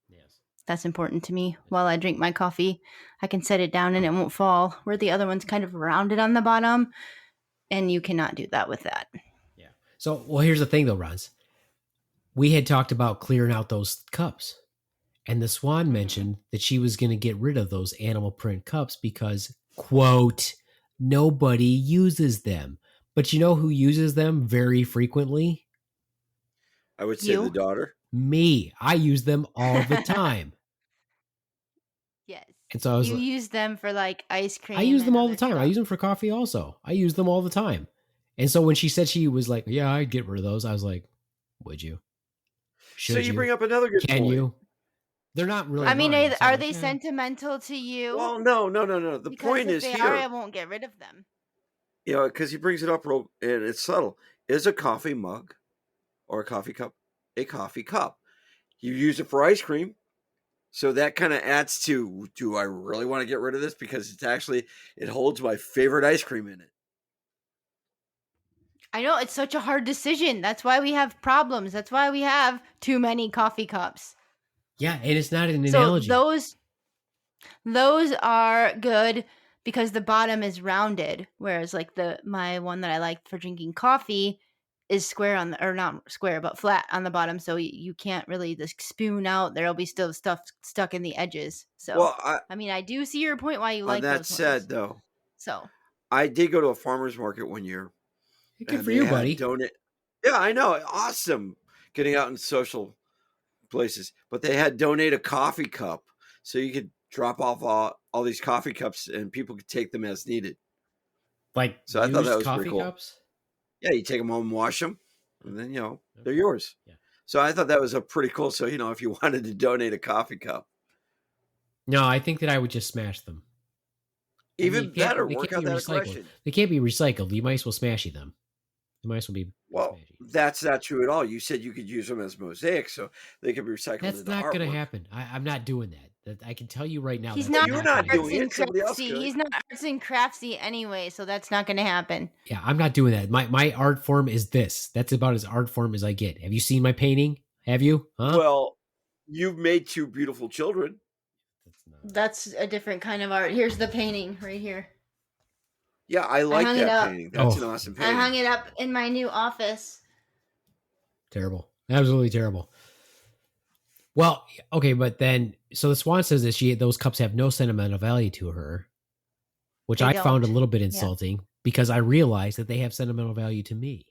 Yes. That's important to me. While I drink my coffee, I can set it down and it won't fall, where the other one's kind of rounded on the bottom, and you cannot do that with that. Yeah. So, well, here's the thing though, Rons. We had talked about clearing out those cups, and the Swan mentioned that she was going to get rid of those animal print cups because, quote, nobody uses them. But you know who uses them very frequently? I would say You? the daughter. Me. I use them all the time. Yes. And so I was You like, use them for like ice cream. I use them and all the other time. I stuff. use them for coffee also. I use them all the time. And so when she said she was like, yeah, I'd get rid of those, I was like, would you? Should So you bring up another good Can point. you? They're not really. I mean, mine, so I'm are like, they eh. sentimental to you? Well, no. The because point if is they here, are, I won't get rid of them. you know, because he brings it up real, and it's subtle. Is a coffee mug or a coffee cup a coffee cup? You use it for ice cream, so that kind of adds to, do I really want to get rid of this? Because it holds my favorite ice cream in it. I know, it's such a hard decision. That's why we have problems. That's why we have too many coffee cups. Yeah, and it's not an So analogy. those are good because the bottom is rounded, whereas like my one that I like for drinking coffee is square or not square, but flat on the bottom, so you can't really just spoon out. There'll be still stuff stuck in the edges. So, Well, I mean, I do see your point why you on like that those said, ones. though, So, I did go to a farmer's market one year, Good and for they you, had buddy. donate. Yeah, I know, awesome, getting out in social places. But they had donate a coffee cup, so you could drop off all these coffee cups, and people could take them as needed. Like So I thought that used was pretty coffee cool. cups? Yeah, you take them home and wash them, and then they're yours. Yeah. So I thought that was a pretty cool. So if you wanted to donate a coffee cup, No, I think that I would just smash them. I mean, even better, they work can't out be that recycled. aggression. They can't be recycled. You might as well smashy them. You might as well be Well, smashy. that's not true at all. You said you could use them as mosaics, so they could be recycled. That's into not going to artwork. happen. I'm not doing that. I can tell you right now. He's that's not You're gonna not happen. doing it. Somebody else could. He's not arts and craftsy anyway, so that's not going to happen. Yeah, I'm not doing that. My art form is this. That's about as art form as I get. Have you seen my painting? Have you? Huh? Well, you've made two beautiful children. That's a different kind of art. Here's the painting right here. Yeah, I like hung it that up. painting. That's an awesome painting. I hung it up in my new office. Terrible. Absolutely terrible. Well, okay, but then so the Swan says that those cups have no sentimental value to her, which They I found a don't. little bit insulting because I realized that they have sentimental value to me.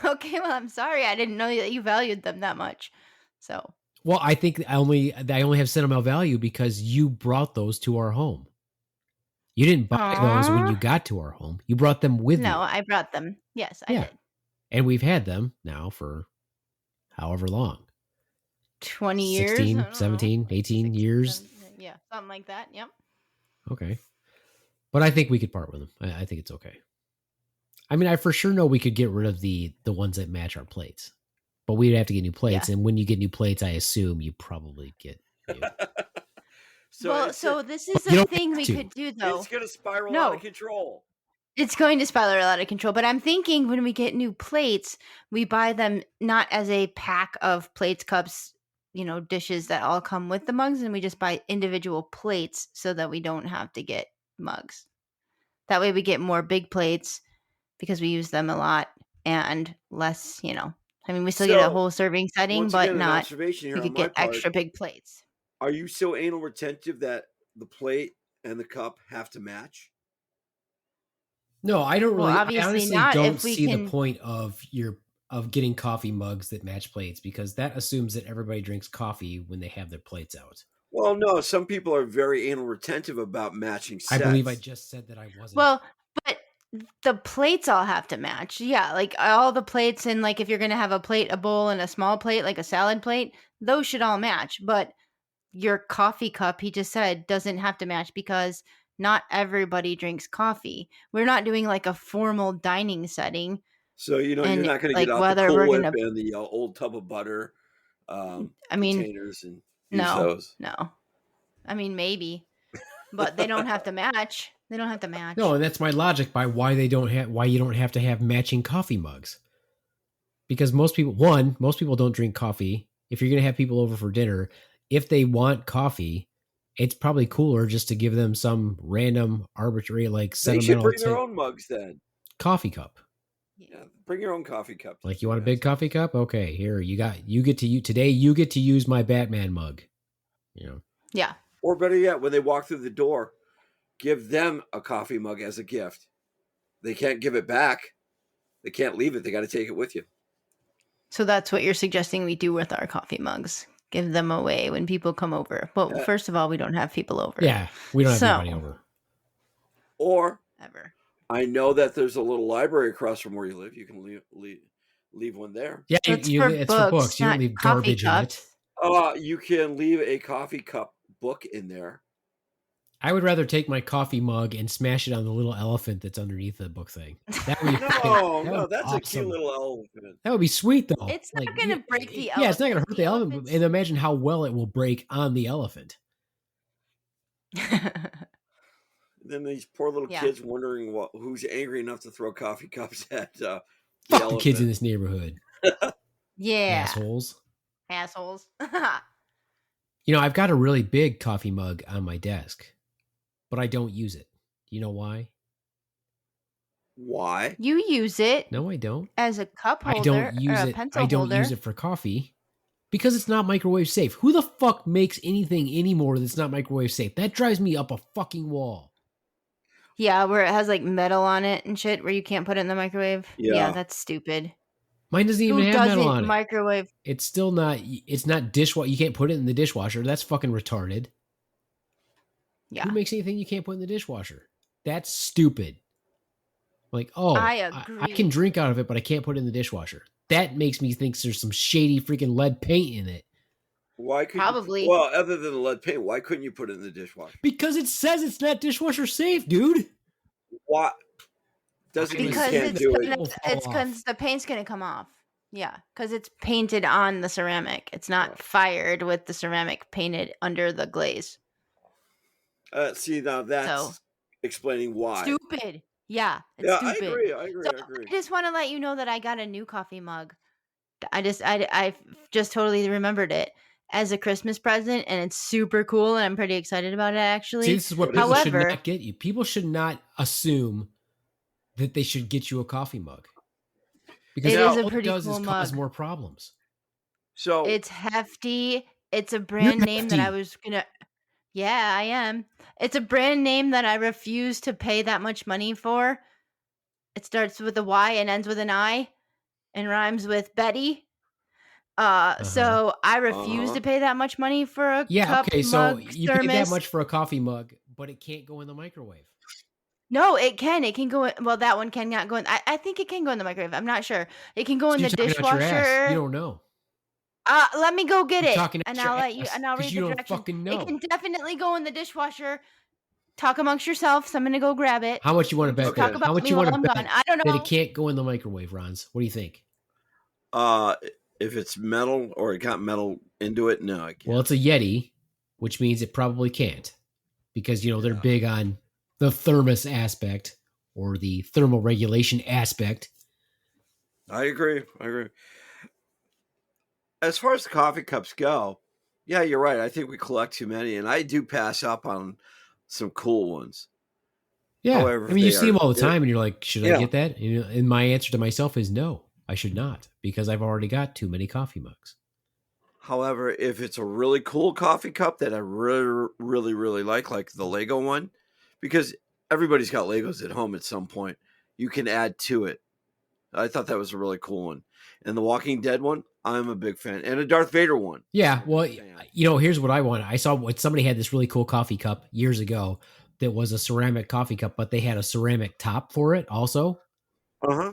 Okay, well, I'm sorry. I didn't know that you valued them that much. So, Well, I think I only have sentimental value because you brought those to our home. You didn't buy those when you got to our home. You brought them with you. No, I brought them. Yes, I did. And we've had them now for however long. 20 years? 16, 17, 18 years. Yeah, something like that. Yep. Okay. But I think we could part with them. I think it's okay. I mean, I for sure know we could get rid of the ones that match our plates. But we'd have to get new plates. Yeah. And when you get new plates, I assume you probably get new. So this is the thing we could do, though. It's going to spiral out of control. It's going to spiral out of control. But I'm thinking when we get new plates, we buy them not as a pack of plates, cups, dishes that all come with the mugs, and we just buy individual plates so that we don't have to get mugs. That way we get more big plates because we use them a lot and less, I mean, we still get a whole serving setting, but not, we could get extra big plates. Are you so anal retentive that the plate and the cup have to match? No, I don't really. Obviously I honestly not, don't see the point of getting coffee mugs that match plates because that assumes that everybody drinks coffee when they have their plates out. Well, no, some people are very anal retentive about matching sets. I believe I just said that I wasn't. Well, but the plates all have to match. Yeah, like all the plates, and like if you're going to have a plate, a bowl, and a small plate, like a salad plate, those should all match. But your coffee cup, he just said, doesn't have to match because not everybody drinks coffee. We're not doing like a formal dining setting. So, you're not going to get out the Cool Whip and the old tub of butter containers and use those. No. I mean, maybe. But they don't have to match. They don't have to match. No, and that's my logic by why you don't have to have matching coffee mugs. Because most people don't drink coffee. If you're going to have people over for dinner, if they want coffee, it's probably cooler just to give them some random arbitrary They should bring their own mugs then. Coffee cup. Yeah, bring your own coffee cup. Like, you want a big coffee cup? Okay, here you get to use my Batman mug. Yeah. Or better yet, when they walk through the door, give them a coffee mug as a gift. They can't give it back. They can't leave it. They got to take it with you. So that's what you're suggesting we do with our coffee mugs. Give them away when people come over. Well, first of all, we don't have people over. Yeah, we don't have anybody over. Or ever. I know that there's a little library across from where you live. You can leave one there. Yeah, it's for books. You don't leave garbage in it. You can leave a coffee cup book in there. I would rather take my coffee mug and smash it on the little elephant that's underneath the book thing. That would be no, that's awesome. A cute little elephant. That would be sweet, though. It's not going to break the elephant. Yeah, it's not going to hurt the elephant. And imagine how well it will break on the elephant. Then these poor little kids wondering who's angry enough to throw coffee cups at the Fuck elephant. The kids in this neighborhood. Yeah. Assholes. I've got a really big coffee mug on my desk, but I don't use it. You know why? Why? You use it. No, I don't. As a cup holder. I don't use it. I don't use it for coffee because it's not microwave safe. Who the fuck makes anything anymore that's not microwave safe? That drives me up a fucking wall. Yeah, where it has like metal on it and shit where you can't put it in the microwave. Yeah, that's stupid. Mine doesn't even have metal on it. Microwave. It's still not. It's not dishwasher. You can't put it in the dishwasher. That's fucking retarded. Yeah. Who makes anything you can't put in the dishwasher? That's stupid. Like, I I agree. can drink out of it, but I can't put it in the dishwasher. That makes me think there's some shady freaking lead paint in it. Why could Probably. you? Well, other than the lead paint, why couldn't you put it in the dishwasher? Because it says it's not dishwasher safe, dude. Why? Doesn't mean you Because can't do it. it's because the paint's gonna come off. Yeah, because it's painted on the ceramic. It's not fired with the ceramic painted under the glaze. See, now that's explaining why. Stupid. Yeah, it's Yeah, stupid. I agree. So I just want to let you know that I got a new coffee mug. I just totally remembered it as a Christmas present, and it's super cool, and I'm pretty excited about it, actually. See, this is what people should not get you. People should not assume that they should get you a coffee mug. Because it is a pretty does cool is mug. cause more problems. So it's hefty. It's a brand name that I was gonna. Yeah, I am. It's a brand name that I refuse to pay that much money for. It starts with a Y and ends with an I, and rhymes with Betty. So I refuse to pay that much money for a cup, okay, mug, so you thermos. pay that much for a coffee mug, but it can't go in the microwave. No, it can. It can go in. Well, that one cannot go in. I think it can go in the microwave. I'm not sure. It can go in the dishwasher. You don't know. Let me go get You're it, and I'll let you. And I'll read the directions. Fucking know. It can definitely go in the dishwasher. Talk amongst yourselves. I'm gonna go grab it. How much you want to bet? Talk about How much me you want to bet? Gone. I don't know. That it can't go in the microwave, Rons. What do you think? If it's metal or it got metal into it, no, I can't. Well, it's a Yeti, which means it probably can't, because they're big on the thermos aspect or the thermal regulation aspect. I agree. As far as the coffee cups go, yeah, you're right. I think we collect too many, and I do pass up on some cool ones. Yeah, however, you see them all the time, and you're like, should I get that? And my answer to myself is no, I should not, because I've already got too many coffee mugs. However, if it's a really cool coffee cup that I really, really, really like the Lego one, because everybody's got Legos at home at some point, you can add to it. I thought that was a really cool one. And the Walking Dead one, I'm a big fan. And a Darth Vader one. Yeah, well, here's what I want. I saw somebody had this really cool coffee cup years ago that was a ceramic coffee cup, but they had a ceramic top for it also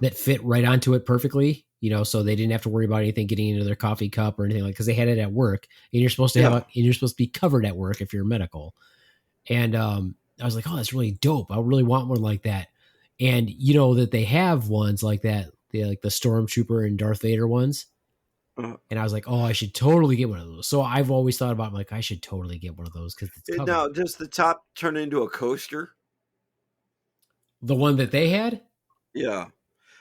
that fit right onto it perfectly, so they didn't have to worry about anything getting into their coffee cup or anything like, because they had it at work, and you're supposed to and you're supposed to be covered at work if you're medical. And I was like, oh, that's really dope. I really want one like that. And that they have ones like that, like the Stormtrooper and Darth Vader ones. And I was like, oh, I should totally get one of those. So I've always thought about, I should totally get one of those because it's covered. Now, does the top turn into a coaster? The one that they had? Yeah.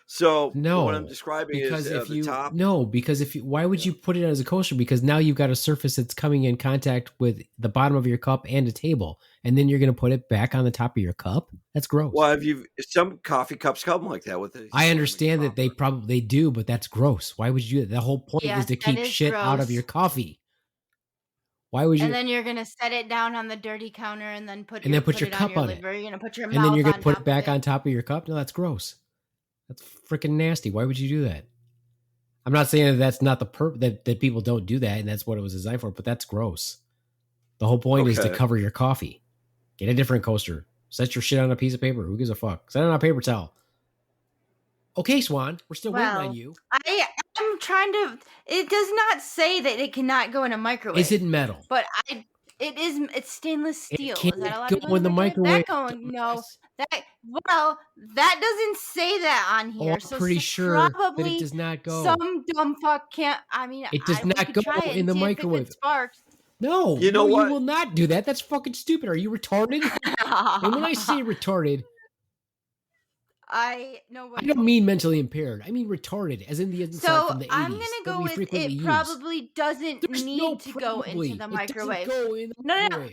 So no, what I'm describing is the top. No, because why would you put it as a coaster? Because now you've got a surface that's coming in contact with the bottom of your cup and a table, and then you're going to put it back on the top of your cup. That's gross. Well, some coffee cups come like that with it. I understand that they probably do, but that's gross. Why would you do that? The whole point is to keep shit out of your coffee. Why would you? And then you're gonna set it down on the dirty counter, and then put your cup on it. You're gonna put your and then you're gonna put it back on top of your cup. No, that's gross. That's freaking nasty. Why would you do that? I'm not saying that that's not that people don't do that and that's what it was designed for, but that's gross. The whole point is to cover your coffee. Get a different coaster. Set your shit on a piece of paper. Who gives a fuck? Set it on a paper towel. Okay, Swan, we're still waiting on you. I'm trying to. It does not say that it cannot go in a microwave. Is it metal? But it's stainless steel. It can't is that allowed go to go in the microwave? No. That doesn't say that on here. I'm pretty sure that it does not go. Some dumb fuck can't. I mean, it does not go in the microwave. If it sparks. No, you will not do that. That's fucking stupid. Are you retarded? And when I say retarded, I don't mean mentally impaired. I mean retarded, as in the insult from the 80s. So I'm gonna go with it. Probably doesn't need to go into the microwave. No.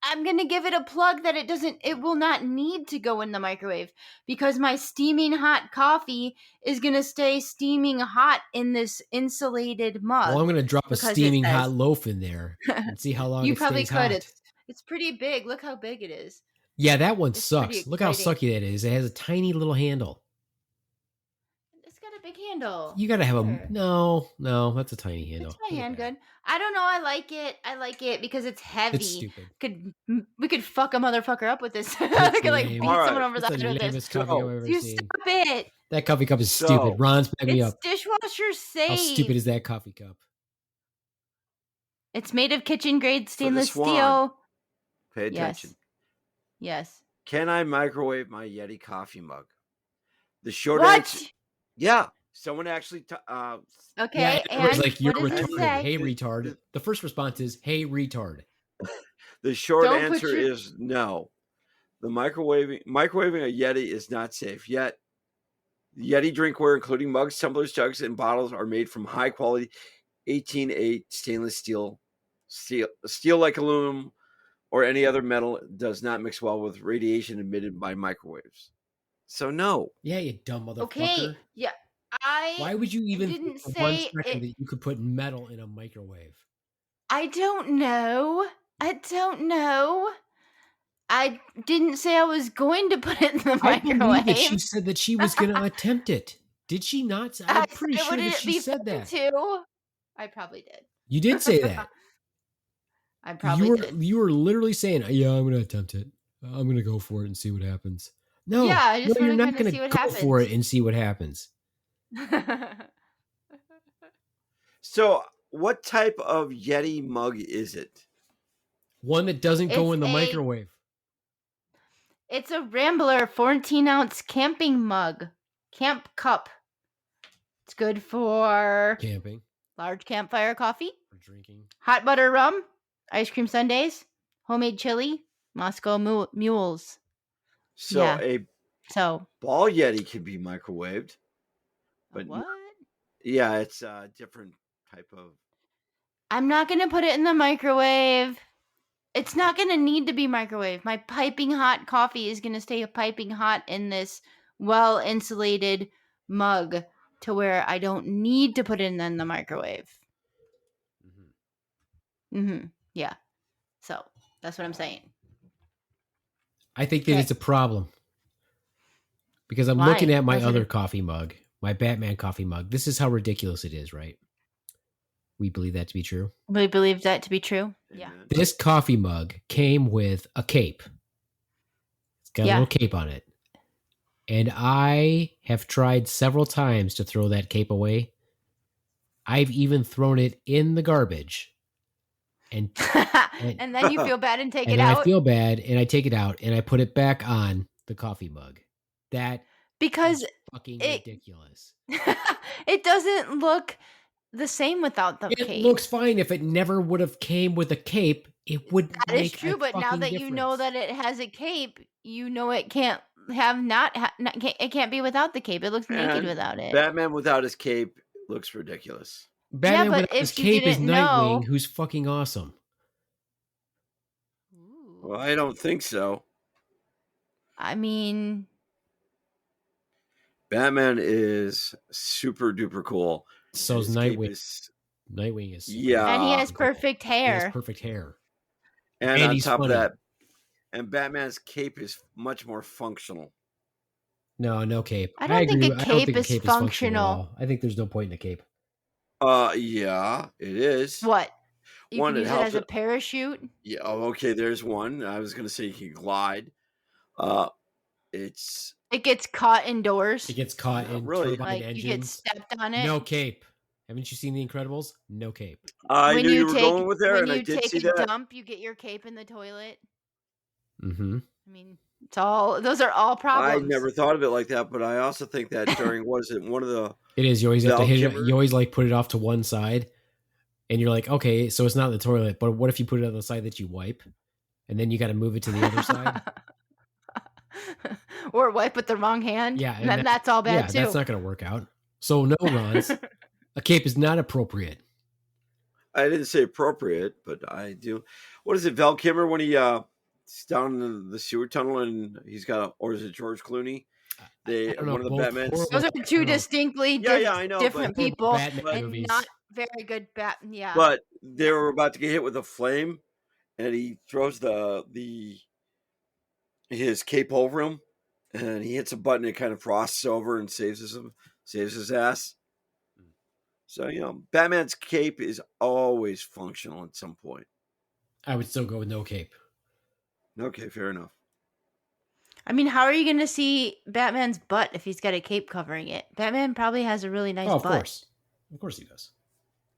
I'm gonna give it a plug that it will not need to go in the microwave because my steaming hot coffee is gonna stay steaming hot in this insulated mug. Well, I'm gonna drop a steaming hot loaf in there and see how long you it probably stays could. hot. It's pretty big. Look how big it is. Yeah, that one sucks. Look how sucky that is. It has a tiny little handle. It's got a big handle. You gotta have Sure. a no. That's a tiny handle. It's my Look at hand that. good. I don't know. I like it because it's heavy. It's stupid. We could fuck a motherfucker up with this. we It's could like lame. beat All someone right. over the That's the head with this. lamest coffee cup I've ever You seen. stop it. That coffee cup is So- stupid. Ron's back me It's up. dishwasher safe. How stupid is that coffee cup? It's made of kitchen grade stainless Swan. steel. Pay attention. Yes. Can I microwave my Yeti coffee mug? The short What? answer. Yeah. Someone actually. Okay. Yeah, and everybody's like, you're what does it retarded. say? Hey, retard. The first response is, hey, retard. The short Don't put answer your- is no. The microwaving a Yeti is not safe. Yet, Yeti drinkware, including mugs, tumblers, jugs, and bottles, are made from high quality 18A stainless steel. Steel like aluminum or any other metal does not mix well with radiation emitted by microwaves. So no. Yeah, you dumb motherfucker. Okay. Yeah. Why would you even didn't think for one say second it- that you could put metal in a microwave? I don't know. I didn't say I was going to put it in the I believe microwave. that she said that she was going to attempt it. Did she not? I'm pretty sure that she said that. Too. I probably did. You did say that. I probably did. You were literally saying, "Yeah, I'm going to attempt it. I'm going to go for it and see what happens." No, Yeah, I just no, you're wanna not kinda going see to what go for happens. it and see what happens. So, what type of Yeti mug is it? One that doesn't go It's in the a- microwave. It's a Rambler 14-ounce camping mug. Camp cup. It's good for Camping large campfire coffee, or drinking. hot butter rum, ice cream sundaes, homemade chili, Moscow mules. So, Yeah. a So, ball Yeti can be microwaved. But what? Yeah, it's a different type of. I'm not going to put it in the microwave. It's not going to need to be microwaved. My piping hot coffee is going to stay piping hot in this well-insulated mug to where I don't need to put it in the microwave. Yeah. So, that's what I'm saying. I think that it's a problem because I'm Why? looking at my How's it other a- coffee mug, my Batman coffee mug. This is how ridiculous it is, right? We believe that to be true. We believe that to be true. Yeah. Amen. This coffee mug came with a cape. It's got a Yeah. little cape on it. And I have tried several times to throw that cape away. I've even thrown it in the garbage. And And then you feel bad and take and it then out I feel bad and I take it out and I put it back on the coffee mug. That because is fucking it- ridiculous. it doesn't look the same without the It cape. looks fine. If it never would have came with a cape, it would That is make true, a but now fucking that you know difference. that it has a cape, you know it can't it can't be without the cape. It looks naked And without it. Batman without his cape looks ridiculous. Batman but without his if you cape is didn't Nightwing, know- who's fucking awesome. Ooh. Well, I don't think so. I mean, Batman is super duper cool. So is His cape Nightwing. is- Nightwing is super Yeah. and he has cool. perfect He has hair. perfect hair. and And on he's top funny. of that, and Batman's cape is much more functional. No cape. I don't think agree. a I don't cape think a is cape is functional at functional. all. I think there's no point in a cape. Yeah, it is. What? You One, can it use it helps as a it- parachute. Yeah. Oh, okay. There's one. I was gonna say you can glide. It's It gets caught indoors. It gets caught Not in really. turbine Like you get engines. stepped on it. No cape. Haven't you seen The Incredibles? No cape. I When knew you you were take going with there, when and I you did take see a that. dump, you get your cape in the toilet. Mm-hmm. I mean, those are all I problems. never thought of it like that, but I also think that during what is it, one of the It is. You always have to Val hit it. Kilmer? You always like put it off to one side, and you're like, okay, so it's not in the toilet. But what if you put it on the side that you wipe, and then you got to move it to the other side? Or wipe with the wrong hand. Yeah, and then that's all bad Yeah, too. that's not going to work out. So no, Ron's. A cape is not appropriate. I didn't say appropriate, but I do. What is it, Val Kilmer when he's down in the sewer tunnel and he's got or is it George Clooney? I don't know, One of the both Batmans. horrible- Those are I two don't know. distinctly Yeah, I know, different but- people Batman and movies. not very good yeah. But they were about to get hit with a flame, and he throws his cape over him, and he hits a button, it kind of frosts over and saves his ass. So, Batman's cape is always functional at some point. I would still go with no cape. Okay, fair enough. I mean, how are you going to see Batman's butt if he's got a cape covering it? Batman probably has a really nice Of butt. course he does.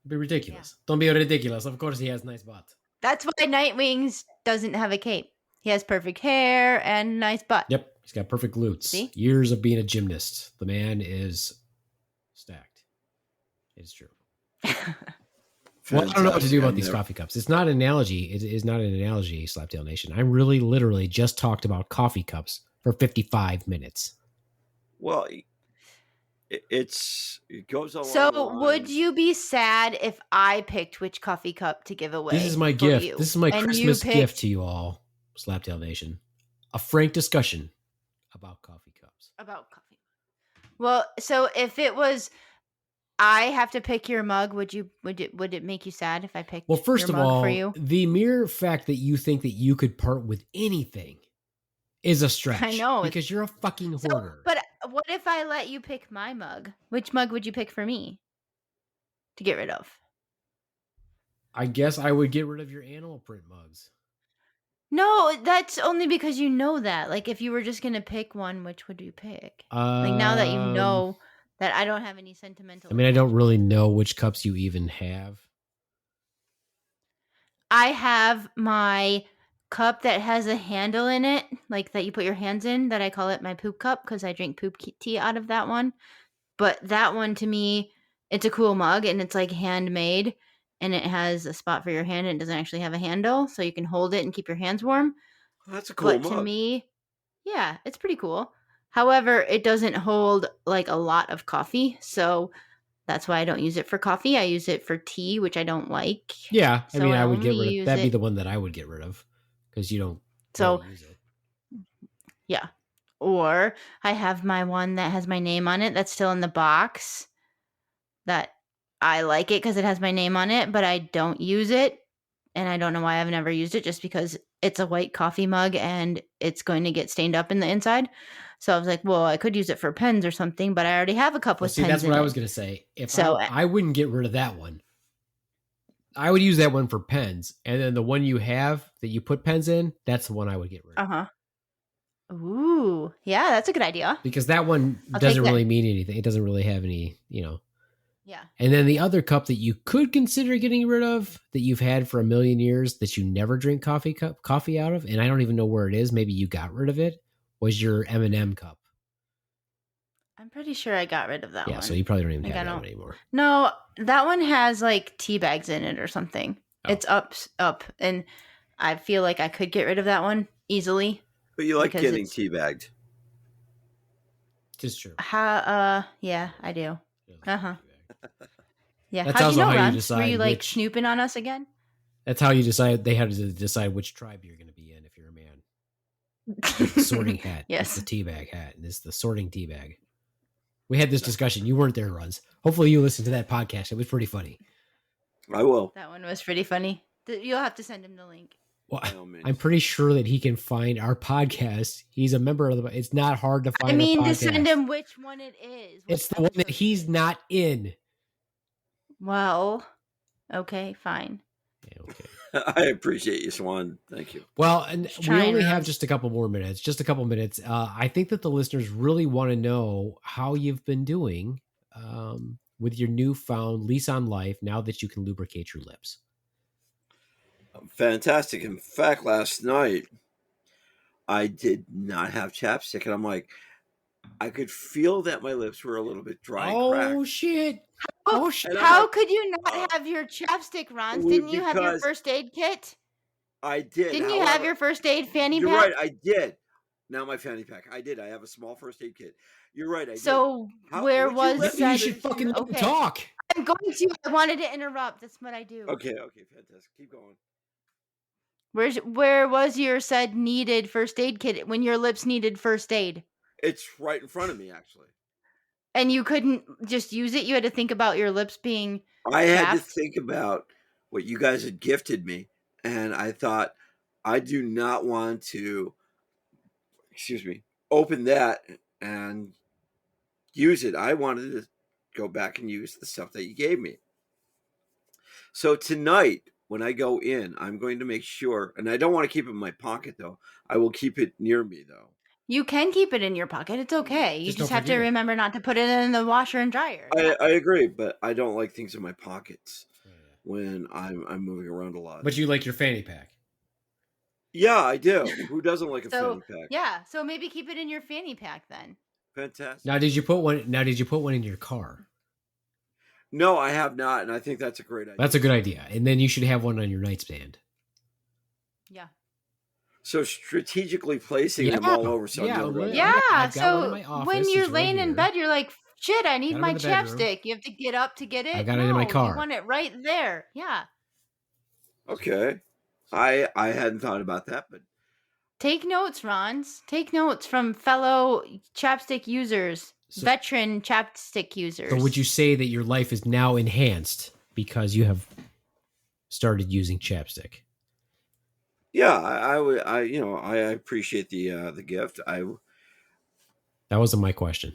It'd be ridiculous. Yeah. Don't be ridiculous. Of course he has nice butt. That's why Nightwing doesn't have a cape. He has perfect hair and nice butt. Yep, he's got perfect glutes. See? Years of being a gymnast. The man is stacked. It's true. Well, I don't know what to do about these coffee cups. It's not an analogy. It is not an analogy, Slaptail Nation. I really literally just talked about coffee cups for 55 minutes. Well, it goes along. So would you be sad if I picked which coffee cup to give away? This is my gift. You? This is my Christmas gift to you all, Slaptail Nation. A frank discussion about coffee cups. About coffee. Well, so if it was I have to pick your mug, would it make you sad if I picked well, first your of mug all, for you? The mere fact that you think that you could part with anything is a stretch. I know. Because you're a fucking hoarder. But what if I let you pick my mug? Which mug would you pick for me to get rid of? I guess I would get rid of your animal print mugs. No, that's only because you know that. Like, if you were just going to pick one, which would you pick? Like, now that you know that I don't have any sentimental... I mean, I don't really know which cups you even have. I have my cup that has a handle in it, like that you put your hands in, that I call it my poop cup because I drink poop tea out of that one. But that one, to me, it's a cool mug and it's like handmade and it has a spot for your hand and it doesn't actually have a handle, so you can hold it and keep your hands warm. That's a cool mug. But to me, yeah, it's pretty cool. However, it doesn't hold like a lot of coffee, so that's why I don't use it for coffee. I use it for tea, which I don't like. Yeah, I mean, I would get rid of that'd be the one that I would get rid of because you don't really use it. Yeah. Or I have my one that has my name on it that's still in the box. That I like it because it has my name on it, but I don't use it. And I don't know why I've never used it, just because it's a white coffee mug and it's going to get stained up in the inside. So I was like, well, I could use it for pens or something, but I already have a cup with pens. See, that's what I was going to say. I wouldn't get rid of that one. I would use that one for pens. And then the one you have that you put pens in, that's the one I would get rid of. Uh-huh. Ooh, yeah, that's a good idea. Because that one doesn't really mean anything. It doesn't really have any, Yeah. And then the other cup that you could consider getting rid of that you've had for a million years that you never drink coffee out of, and I don't even know where it is. Maybe you got rid of it. Was your M&M cup? I'm pretty sure I got rid of that one. Yeah, so you probably don't even have that one anymore. No, that one has like tea bags in it or something. Oh. It's up, and I feel like I could get rid of that one easily. But you like getting tea bagged. It's true. Yeah, I do. Uh-huh. Yeah. That's also how you decide. Were you like snooping on us again? That's how you decide. They have to decide which tribe you're going to be in if you're a man. The sorting hat. Yes. It's the teabag hat. It's the sorting teabag. We had this discussion. You weren't there, Runs. Hopefully you listened to that podcast. It was pretty funny. I will. That one was pretty funny. You'll have to send him the link. Well, I'm pretty sure that he can find our podcast. He's a member of the... It's not hard to find the podcast. To send him which one it is. It's the one that he's not in. Well, okay, fine. Yeah, okay. I appreciate you, Swan. Thank you. Well, and we only have just a couple more minutes. I think that the listeners really want to know how you've been doing with your newfound lease on life now that you can lubricate your lips. Fantastic. In fact, last night I did not have chapstick, and I'm like, I could feel that my lips were a little bit dry. Oh shit! Oh shit! How could you not have your chapstick, Ron? Didn't you have your first aid kit? I did. Didn't you have your first aid fanny pack? You're right. I did. Now my fanny pack. I did. I have a small first aid kit. You're right. I did. So where was that? You should fucking talk. I'm going to. I wanted to interrupt. That's what I do. Okay. Fantastic. Keep going. Where was your said needed first aid kit when your lips needed first aid? It's right in front of me, actually. And you couldn't just use it? You had to think about your lips being I had to think about what you guys had gifted me, and I thought, I do not want to, open that and use it. I wanted to go back and use the stuff that you gave me. So tonight, when I go in, I'm going to make sure, and I don't want to keep it in my pocket though. I will keep it near me though. You can keep it in your pocket. It's okay. You Just just don't have to forget it. remember not to put it in the washer and dryer. Yeah. I agree, but I don't like things in my pockets when I'm moving around a lot. But you like your fanny pack. Yeah, I do. Who doesn't like a So fanny pack? yeah, so maybe keep it in your fanny pack then. Fantastic. Now, did you put one in your car? No, I have not, and I think that's a great idea. That's a good idea. And then you should have one on your nightstand. Yeah. So strategically placing them all over. So Yeah, I'm doing right yeah. now. Yeah. I've got one in So my office. when It's you're right laying in here. bed, you're like, shit, I need Got 'em my in the bedroom. chapstick. You have to get up to get it. I got it in my car. You want it right there. Yeah. Okay. I hadn't thought about that, but Take notes, Rons. Take notes from fellow chapstick users, veteran chapstick users. So would you say that your life is now enhanced because you have started using chapstick? yeah, I would. I appreciate the gift. That wasn't my question.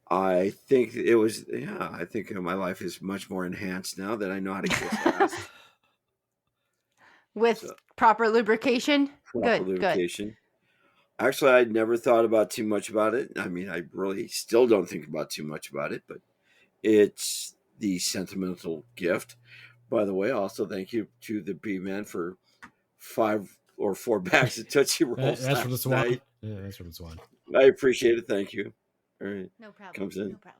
I think it was. Yeah, I think my life is much more enhanced now that I know how to kiss ass. With proper lubrication? Proper lubrication. Actually, I'd never thought about too much about it. I mean, I really still don't think about too much about it, but it's the sentimental gift. By the way, also thank you to the Beaveman for 5 or 4 bags of Tootsie Rolls. That's for the Swan. night. Yeah, that's for the Swan. I appreciate it. Thank you. All right. No problem. Comes in. No problem.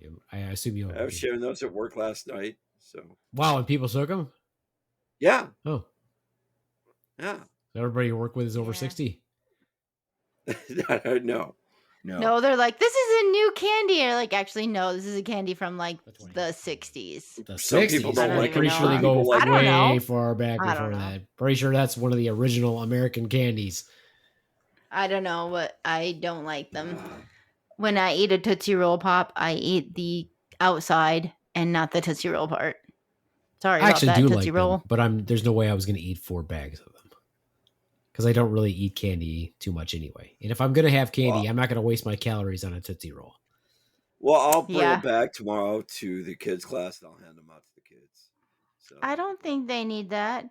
Yeah, I assume you. I was sharing those at work last night. So wow, and people took them. yeah. Oh, yeah. Everybody you work with is over Yeah. 60. No. No, they're like, this is a new candy. Or like, actually, no, this is a candy from like the 60s. The Some 60s. people don't I don't like even Pretty know. sure they Some go people like I don't way know. far back I don't before know. that. Pretty sure that's one of the original American candies. I don't know, but I don't like them. When I eat a Tootsie Roll Pop, I eat the outside and not the Tootsie Roll part. Sorry I about actually that, do Tootsie like Roll. them, but there's no way I was going to eat 4 bags of them because I don't really eat candy too much anyway. And if I'm going to have candy, I'm not going to waste my calories on a Tootsie Roll. Well, I'll bring Yeah. it back tomorrow to the kids' class and I'll hand them out to the kids. So I don't think they need that.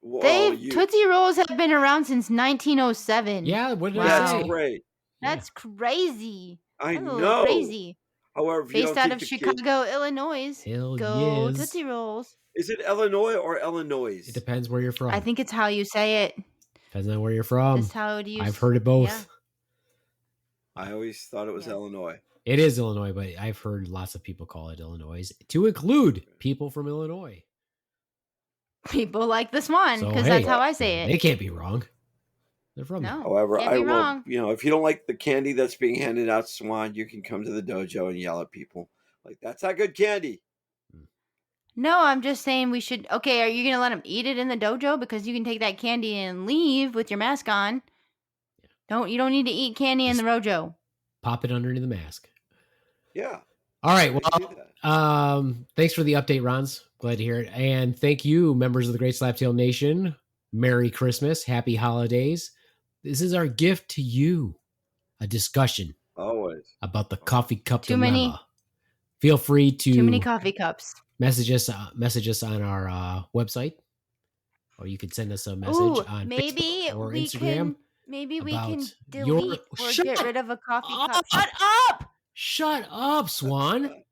well, Tootsie Rolls have been around since 1907. Yeah, what did Wow. I that's say? great. That's crazy. I That's a little know. crazy. However, if you Based don't out think of the kids- Chicago, Illinois. Hell Go yes. Tootsie Rolls. is it Illinois or Illinois? It depends where you're from. I think it's how you say it. Depends on where you're from. That's how it used. I've heard it both. Yeah. I always thought it was Yeah. Illinois. It is Illinois, but I've heard lots of people call it Illinois, to include people from Illinois. People like the Swan So, because hey, that's how I say They it. can't be wrong. They're from there. No. However, Can't I be will. wrong. If you don't like the candy that's being handed out, Swan, you can come to the dojo and yell at people like, "That's not good candy." No, I'm just saying we should. Okay, are you going to let them eat it in the dojo? Because you can take that candy and leave with your mask on. You don't need to eat candy in the dojo. Pop it underneath the mask. Yeah. All right. I can do Well, that. thanks for the update, Rons. Glad to hear it. And thank you, members of the Great Slaptail Nation. Merry Christmas. Happy holidays. This is our gift to you. A discussion Always. about the coffee cup Too dilemma. many- Feel free to Too many coffee cups. message us on our website, or you could send us a message Ooh, on maybe Facebook or we Instagram. can. Maybe we can about delete your- or Shut get rid of a coffee up. cup. Shut up! Shut up, Swan. Why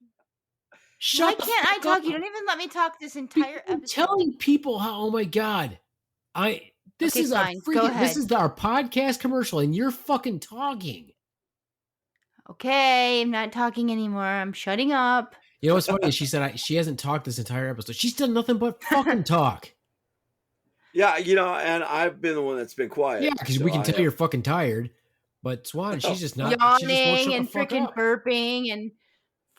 Shut the can't I fuck talk? up. You don't even let me talk this entire I'm episode. telling people how. Oh my god, this Okay, is fine. our Go freaking. ahead. This is our podcast commercial, and you're fucking talking. Okay, I'm not talking anymore. I'm shutting up. You know what's funny? She said she hasn't talked this entire episode. She's done nothing but fucking talk. Yeah, and I've been the one that's been quiet. Yeah, because so we can I tell have- you're fucking tired. But Swan, she's just not. She just won't Yawning shut and the fuck freaking up. burping and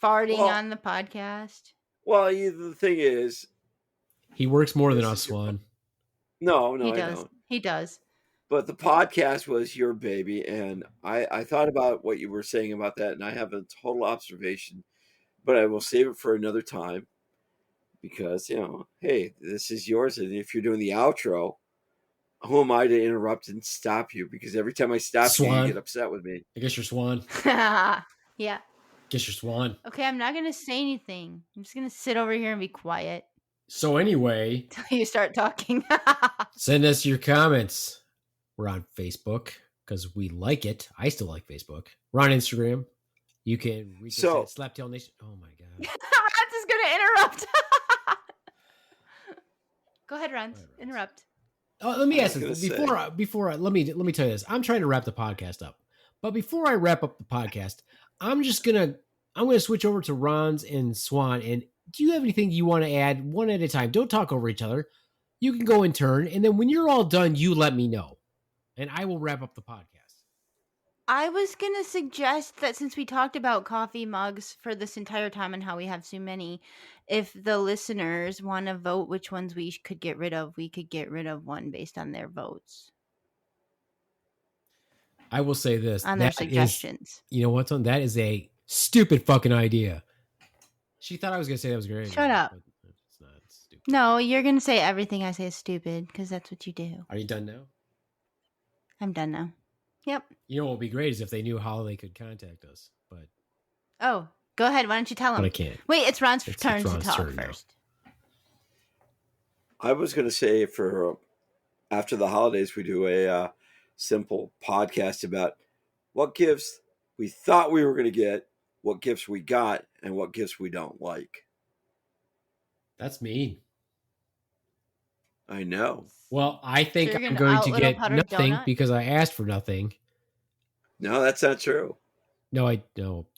farting Well- on the podcast. Well, the thing is, He works more than This us, is your- Swan. no, He I does. don't. He does. But the podcast was your baby, and I thought about what you were saying about that, and I have a total observation, but I will save it for another time because hey, this is yours, and if you're doing the outro, who am I to interrupt and stop you? Because every time I stop you, Swan. you get upset with me. I guess you're Swan. Yeah. Guess you're Swan. Okay, I'm not gonna say anything. I'm just gonna sit over here and be quiet So anyway, till you start talking. send us your comments. We're on Facebook because we like it. I still like Facebook. We're on Instagram. You can reach us So- at Slaptail Nation. Oh my god. I'm just gonna interrupt. Go ahead, Ron. Go ahead, Ron. Interrupt. Oh, let me I ask was this gonna before. Let me tell you this. I'm trying to wrap the podcast up, but before I wrap up the podcast, I'm gonna switch over to Ron's and Swan. And do you have anything you want to add, one at a time? Don't talk over each other. You can go in turn, and then when you're all done, you let me know, and I will wrap up the podcast. I was gonna suggest that since we talked about coffee mugs for this entire time and how we have so many, if the listeners want to vote which ones we could get rid of, we could get rid of one based on their votes, I will say this: on their that is, suggestions. you know what's on? That is a stupid fucking idea. She thought I was gonna say that was great. Shut up. But it's not. It's stupid. No, you're gonna say everything I say is stupid because that's what you do. Are you done now? I'm done now. Yep. You know what would be great is if they knew how they could contact us, but Oh, go ahead. Why don't you tell them? I can't. Wait, it's Ron's It's turn Ron's to talk turn now. first. I was going to say for after the holidays, we do a simple podcast about what gifts we thought we were going to get, what gifts we got, and what gifts we don't like. That's mean. I know. Well, I think So you're I'm gonna going out to little get Potter nothing donut? because I asked for nothing. No, that's not true. No,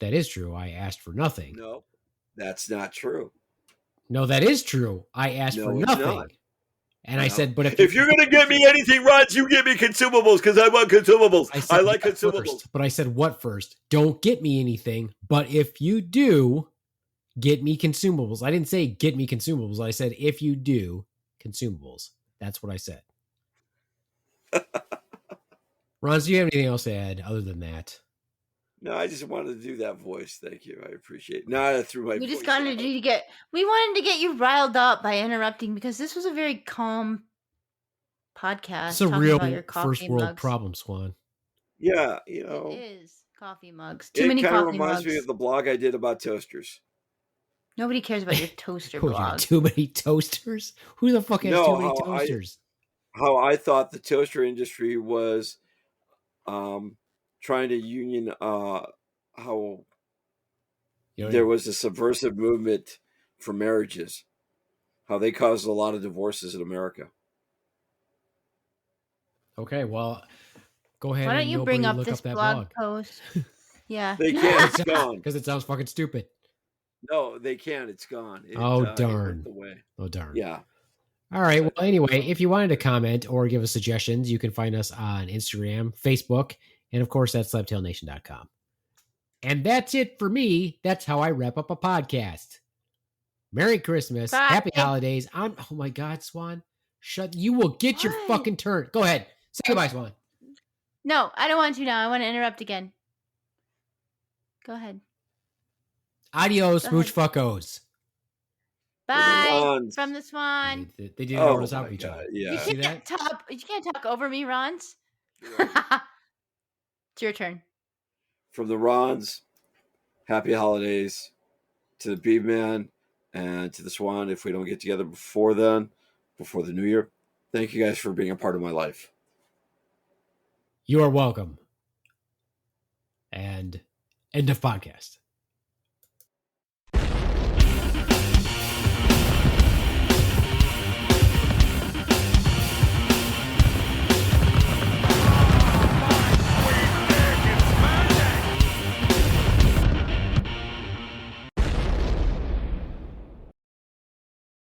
that is true. I asked for nothing. No, that's not true. No, that is true. I asked No, for it's nothing. not. And I No. said, but If you're going to get me anything, Rod, you get me consumables because I want consumables. I like what consumables. first? But I said, what first? Don't get me anything. But if you do, get me consumables. I didn't say get me consumables. I said, if you do, consumables. That's what I said. Ron, do you have anything else to add other than that? No, I just wanted to do that voice. Thank you. I appreciate it. Now I threw my We just voice wanted out. you to get. We wanted to get you riled up by interrupting because this was a very calm podcast. It's a talking real about your coffee first world mugs. problem, Swan. Yeah, It is coffee mugs. it Too many kind of coffee reminds mugs. me of the blog I did about toasters. Nobody cares about your toaster Oh, you blog. got too many toasters? Who the fuck has No, too many how toasters? How I thought the toaster industry was trying to union how You know, there was a subversive movement for marriages, how they caused a lot of divorces in America. okay, well, go ahead Why don't and you bring nobody up look this up that blog blog. post? Yeah. They can't. It's gone. Because it sounds fucking stupid. No, they can't. It's gone. It, Oh, it darn. went away. Oh, darn. Yeah. All right. Well, anyway, if you wanted to comment or give us suggestions, you can find us on Instagram, Facebook, and of course at slaptailnation.com. And that's it for me. That's how I wrap up a podcast. Merry Christmas. Bye. Happy holidays. Oh my God, Swan. You will get your What? fucking turn. Go ahead. Say goodbye, Swan. No, I don't want to now. I want to interrupt again. Go ahead. Adios, Go smooch fuckos. Bye Ron's. from the Swan. They didn't Oh notice out my of each God, other. yeah. You See that? can't talk over me, Rons. Yeah. It's your turn. From the Rons, happy holidays to the Beaveman and to the Swan. If we don't get together before then, before the new year, thank you guys for being a part of my life. You are welcome. And end of podcast.